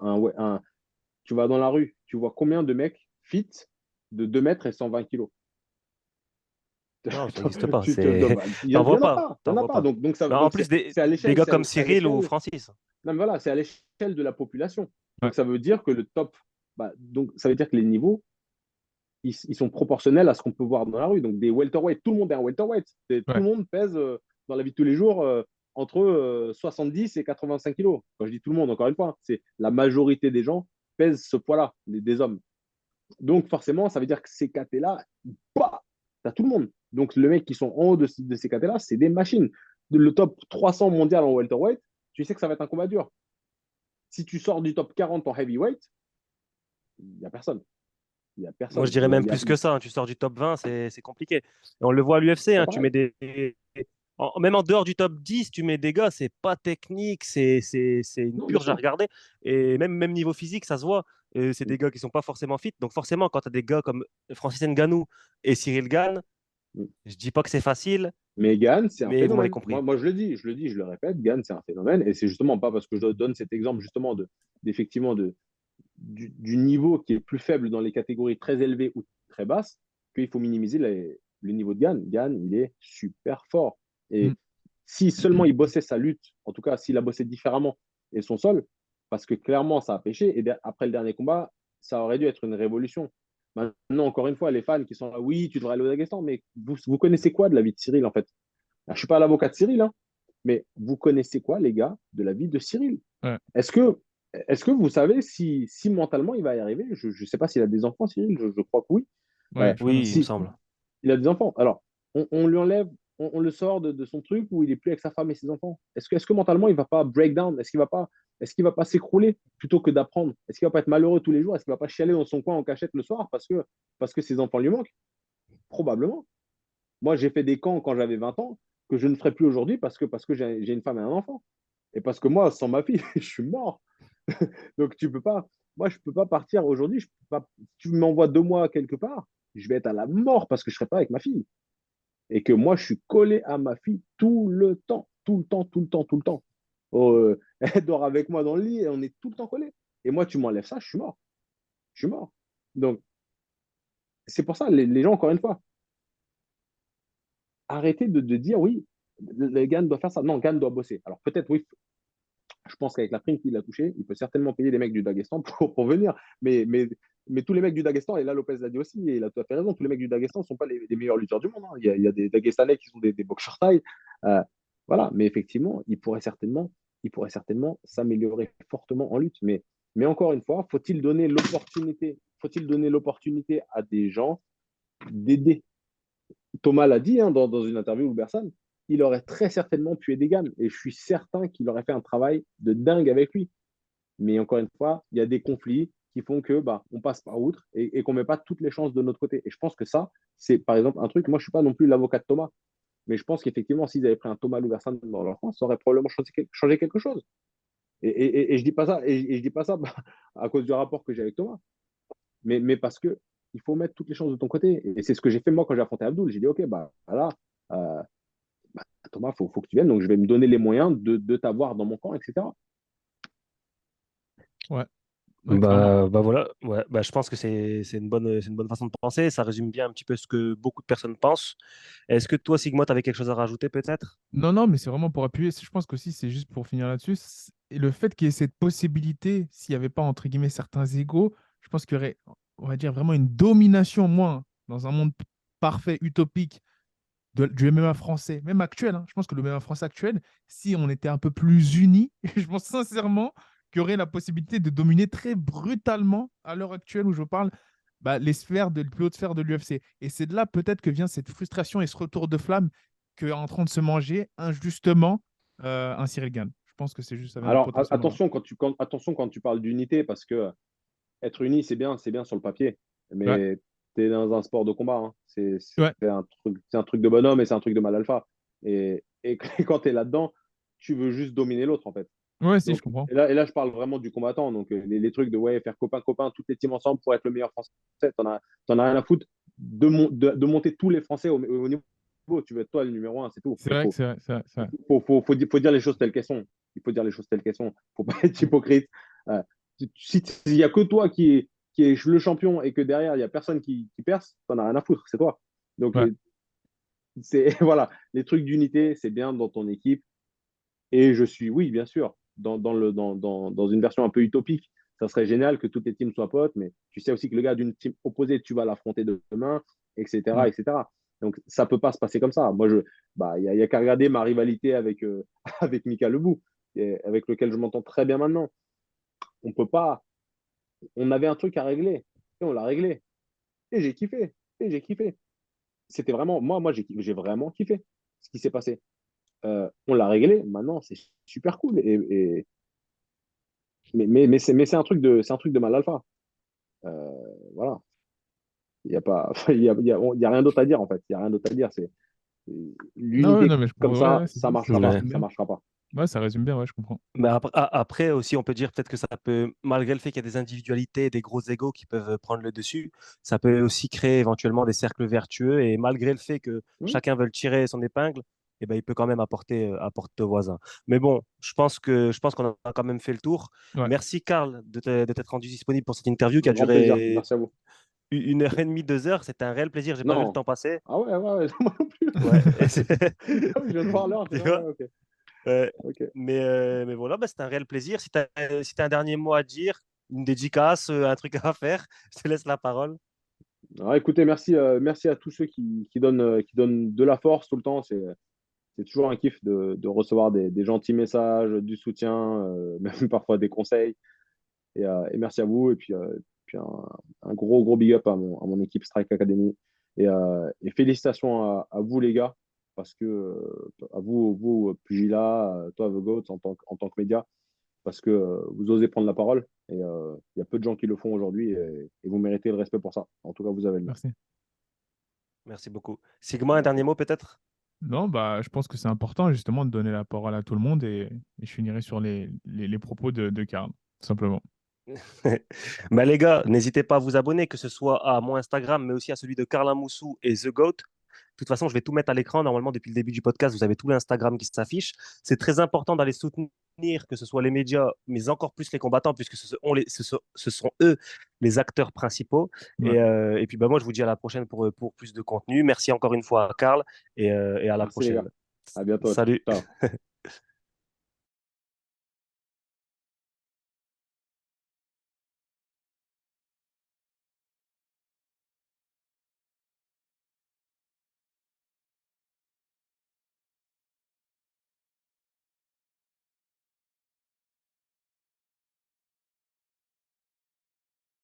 tu vas dans la rue, tu vois combien de mecs fit de 2 mètres et 120 kilos. Non, ça n'existe pas. Il T'en y vois en a pas. pas, il y T'en en a vois pas. pas. Non, en Donc plus, c'est à des l'échelle, gars comme c'est à Cyril ou l'échelle, Francis. non, mais voilà, c'est à l'échelle de la population. Ouais. Donc ça veut dire que le top, donc ça veut dire que les niveaux, ils sont proportionnels à ce qu'on peut voir dans la rue. Donc des welterweight, tout le monde est un welterweight. Tout Ouais. le monde pèse dans la vie de tous les jours entre 70 et 85 kilos. Quand je dis tout le monde, encore une fois, hein, c'est la majorité des gens pèsent ce poids-là, des hommes. Donc forcément, ça veut dire que ces catés-là, bah, tu as tout le monde. Donc le mec qui sont en haut de ces catés-là, c'est des machines. Le top 300 mondial en welterweight, tu sais que ça va être un combat dur. Si tu sors du top 40 en heavyweight, il n'y a personne. Il n'y a Moi, je personne. dirais même plus que ça. Hein. Tu sors du top 20, c'est compliqué. Et on le voit à l'UFC, C'est pas hein, tu mets pareil. même en dehors du top 10, tu mets des gars, c'est pas technique, c'est une Non, bien purge à sûr. regarder. Et même niveau physique, ça se voit. C'est Mm. des gars qui sont pas forcément fit. Donc forcément, quand tu as des gars comme Francis Ngannou et Cyril Gane, Mm. je dis pas que c'est facile, Mais Gann, c'est un mais vous m'avez phénomène. compris. Moi, je le répète, Gann, c'est un phénomène. Et c'est justement pas parce que je donne cet exemple justement d'effectivement du niveau qui est plus faible dans les catégories très élevées ou très basses qu'il faut minimiser le niveau de Gann. Gann, il est super fort. Mm. Et si seulement il bossait sa lutte, en tout cas s'il a bossé différemment et son sol, parce que clairement ça a pêché, et après le dernier combat, ça aurait dû être une révolution. Maintenant, encore une fois, les fans qui sont là, oui, tu devrais aller au Daghestan, mais vous connaissez quoi de la vie de Cyril en fait? Je ne suis pas l'avocat de Cyril, hein, mais vous connaissez quoi, les gars, de la vie de Cyril? Ouais. Est-ce que, est-ce que vous savez si mentalement il va y arriver? Je ne sais pas s'il a des enfants, Cyril, je crois que oui. Ouais, je crois qu'il y en a Oui, il me Si semble. il a des enfants, alors on lui enlève, on le sort de son truc où il est plus avec sa femme et ses enfants. Est-ce que mentalement il va pas break down? Est-ce qu'il va pas s'écrouler plutôt que d'apprendre? Est-ce qu'il va pas être malheureux tous les jours? Est-ce qu'il va pas chialer dans son coin en cachette le soir parce que ses enfants lui manquent? Probablement. Moi, j'ai fait des camps quand j'avais 20 ans que je ne ferai plus aujourd'hui parce que j'ai une femme et un enfant. Et parce que moi, sans ma fille, je suis mort. Donc, tu peux pas. Moi, je peux pas partir aujourd'hui. Je peux pas, si tu m'envoies 2 mois quelque part, je vais être à la mort parce que je serai pas avec ma fille. Et que moi, je suis collé à ma fille tout le temps. Tout le temps, tout le temps, tout le temps. Oh, elle dort avec moi dans le lit et on est tout le temps collés. Et moi, tu m'enlèves ça, je suis mort. Je suis mort. Donc, c'est pour ça, les gens, encore une fois, arrêtez de dire oui, le Gann doit faire ça. Non, Gann doit bosser. Alors peut-être, oui, je pense qu'avec la prime qu'il a touchée, il peut certainement payer des mecs du Daghestan pour venir. Mais tous les mecs du Daghestan, et là Lopez l'a dit aussi, et il a tout à fait raison, tous les mecs du Daghestan ne sont pas les meilleurs lutteurs du monde. Hein. Il y a des Dagestanais qui sont des boxeurs taille. Voilà, mais effectivement, il pourrait certainement s'améliorer fortement en lutte. Mais encore une fois, faut-il donner l'opportunité à des gens d'aider? Thomas l'a dit, hein, dans une interview, Bersan, il aurait très certainement pu aider Gann. Et je suis certain qu'il aurait fait un travail de dingue avec lui. Mais encore une fois, il y a des conflits qui font que on passe par outre et qu'on ne met pas toutes les chances de notre côté. Et je pense que ça, c'est par exemple un truc. Moi, je ne suis pas non plus l'avocat de Thomas, mais je pense qu'effectivement, s'ils avaient pris un Thomas Louversan dans leur France, ça aurait probablement changé quelque chose. Et je dis pas ça, et je dis pas ça à cause du rapport que j'ai avec Thomas, mais parce que il faut mettre toutes les chances de ton côté. Et c'est ce que j'ai fait moi quand j'ai affronté Abdul. J'ai dit, OK, voilà, euh, Thomas, faut que tu viennes, donc je vais me donner les moyens de t'avoir dans mon camp, etc. Ouais, ouais, clairement. Bah voilà, ouais, bah je pense que c'est une bonne façon de penser. Ça résume bien un petit peu ce que beaucoup de personnes pensent. Est-ce que toi, Sigma, tu avais quelque chose à rajouter peut-être? Non, non, mais c'est vraiment pour appuyer. Je pense qu'aussi, c'est juste pour finir là-dessus. Et le fait qu'il y ait cette possibilité, s'il n'y avait pas, entre guillemets, certains égaux, je pense qu'il y aurait, on va dire, vraiment une domination, moins, dans un monde parfait, utopique, du MMA français, même actuel. Hein. Je pense que le MMA français actuel, si on était un peu plus unis, je pense sincèrement qu'il y aurait la possibilité de dominer très brutalement, à l'heure actuelle où je parle, les plus hautes sphères de l'UFC. Et c'est de là peut-être que vient cette frustration et ce retour de flamme qu'est en train de se manger injustement un Cyril Gane. Je pense que c'est juste, ça vient Alors potentiellement de là. attention quand tu parles d'unité, parce que être uni, c'est bien sur le papier, Ouais, mais tu es dans un sport de combat. Hein. ouais, C'est un truc de bonhomme et c'est un truc de mal alpha. Et quand tu es là-dedans, tu veux juste dominer l'autre, en fait. ouais, si, je Donc, comprends. et là, je parle vraiment du combattant. Donc, les trucs de ouais, faire copain-copain, toutes les teams ensemble pour être le meilleur français, t'en as rien à foutre de monter tous les Français au niveau. Tu veux être toi le numéro un, c'est tout. C'est Mais vrai que c'est vrai, c'est vrai, c'est vrai. faut dire les choses telles qu'elles sont. Il faut dire les choses telles qu'elles sont. Faut pas être hypocrite. Euh, si il n'y a que toi qui est le champion et que derrière, il n'y a personne qui perce, t'en as rien à foutre, c'est toi. Donc, Ouais. voilà, les trucs d'unité, c'est bien dans ton équipe. Et je suis, oui, bien sûr, dans une version un peu utopique, ça serait génial que toutes les teams soient potes, mais tu sais aussi que le gars d'une team opposée, tu vas l'affronter demain, etc., Mm. etc. Donc, ça ne peut pas se passer comme ça. Moi, y a qu'à regarder ma rivalité avec, avec Mika Lebou, avec lequel je m'entends très bien maintenant. On peut pas. On avait un truc à régler, et on l'a réglé. Et j'ai kiffé. Et j'ai kiffé. C'était vraiment, moi j'ai vraiment kiffé ce qui s'est passé. On l'a réglé, maintenant, c'est super cool. Mais c'est un truc de mal alpha. Euh, voilà. Il n'y a pas, il y a rien d'autre à dire en fait. Il y a rien d'autre à dire. Non, ouais, L'unité non, mais comme ouais, ça, ouais, ça ça marchera pas. Ouais. résume Ça bien. marchera pas. Ouais, ça résume bien, ouais, je comprends. Mais après aussi, on peut dire peut-être que ça peut, malgré le fait qu'il y a des individualités, des gros égos qui peuvent prendre le dessus, ça peut aussi créer éventuellement des cercles vertueux. Et malgré le fait que Oui. chacun veut tirer son épingle, eh ben, il peut quand même apporter au voisin. Mais bon, je pense qu'on a quand même fait le tour. Ouais. Merci, Karl, de t'être rendu disponible pour cette interview qui Un a grand plaisir. duré Merci à vous. 1 heure et demie, 2 heures. C'était un réel plaisir. J'ai pas vu le Non. temps passer. Ah ouais, ouais, ouais, moi non plus. Ouais. Ah oui, je viens de voir l'heure. Tu Ouais, vois? ok. Ouais. Ok. Mais voilà, bah, c'était un réel plaisir. Si tu as un dernier mot à dire, une dédicace, un truc à faire, je te laisse la parole. Alors, écoutez, merci à tous ceux qui donnent de la force tout le temps. C'est toujours un kiff de recevoir des gentils messages, du soutien, même parfois des conseils. Et merci à vous. Et puis un gros, gros big up à mon équipe Strike Academy. Et félicitations à vous, les gars, parce que à vous, Pugila, toi, The Goat, en tant que média, parce que vous osez prendre la parole. Et il y a peu de gens qui le font aujourd'hui. Et vous méritez le respect pour ça. En tout cas, vous avez le mien. Merci. Merci beaucoup. Sigma, un dernier Merci. mot peut-être? Non, je pense que c'est important justement de donner la parole à tout le monde et je finirai sur les propos de Karl, tout simplement. Bah, les gars, n'hésitez pas à vous abonner, que ce soit à mon Instagram, mais aussi à celui de Carla Moussou et The Goat. De toute façon, je vais tout mettre à l'écran. Normalement, depuis le début du podcast, vous avez tout l'Instagram qui s'affiche. C'est très important d'aller soutenir, que ce soit les médias, mais encore plus les combattants, puisque ce sont eux les acteurs principaux. Ouais. Et puis, bah, moi, je vous dis à la prochaine pour plus de contenu. Merci encore une fois à Karl et à la Merci, les prochaine. gars. À bientôt. Salut. Ciao.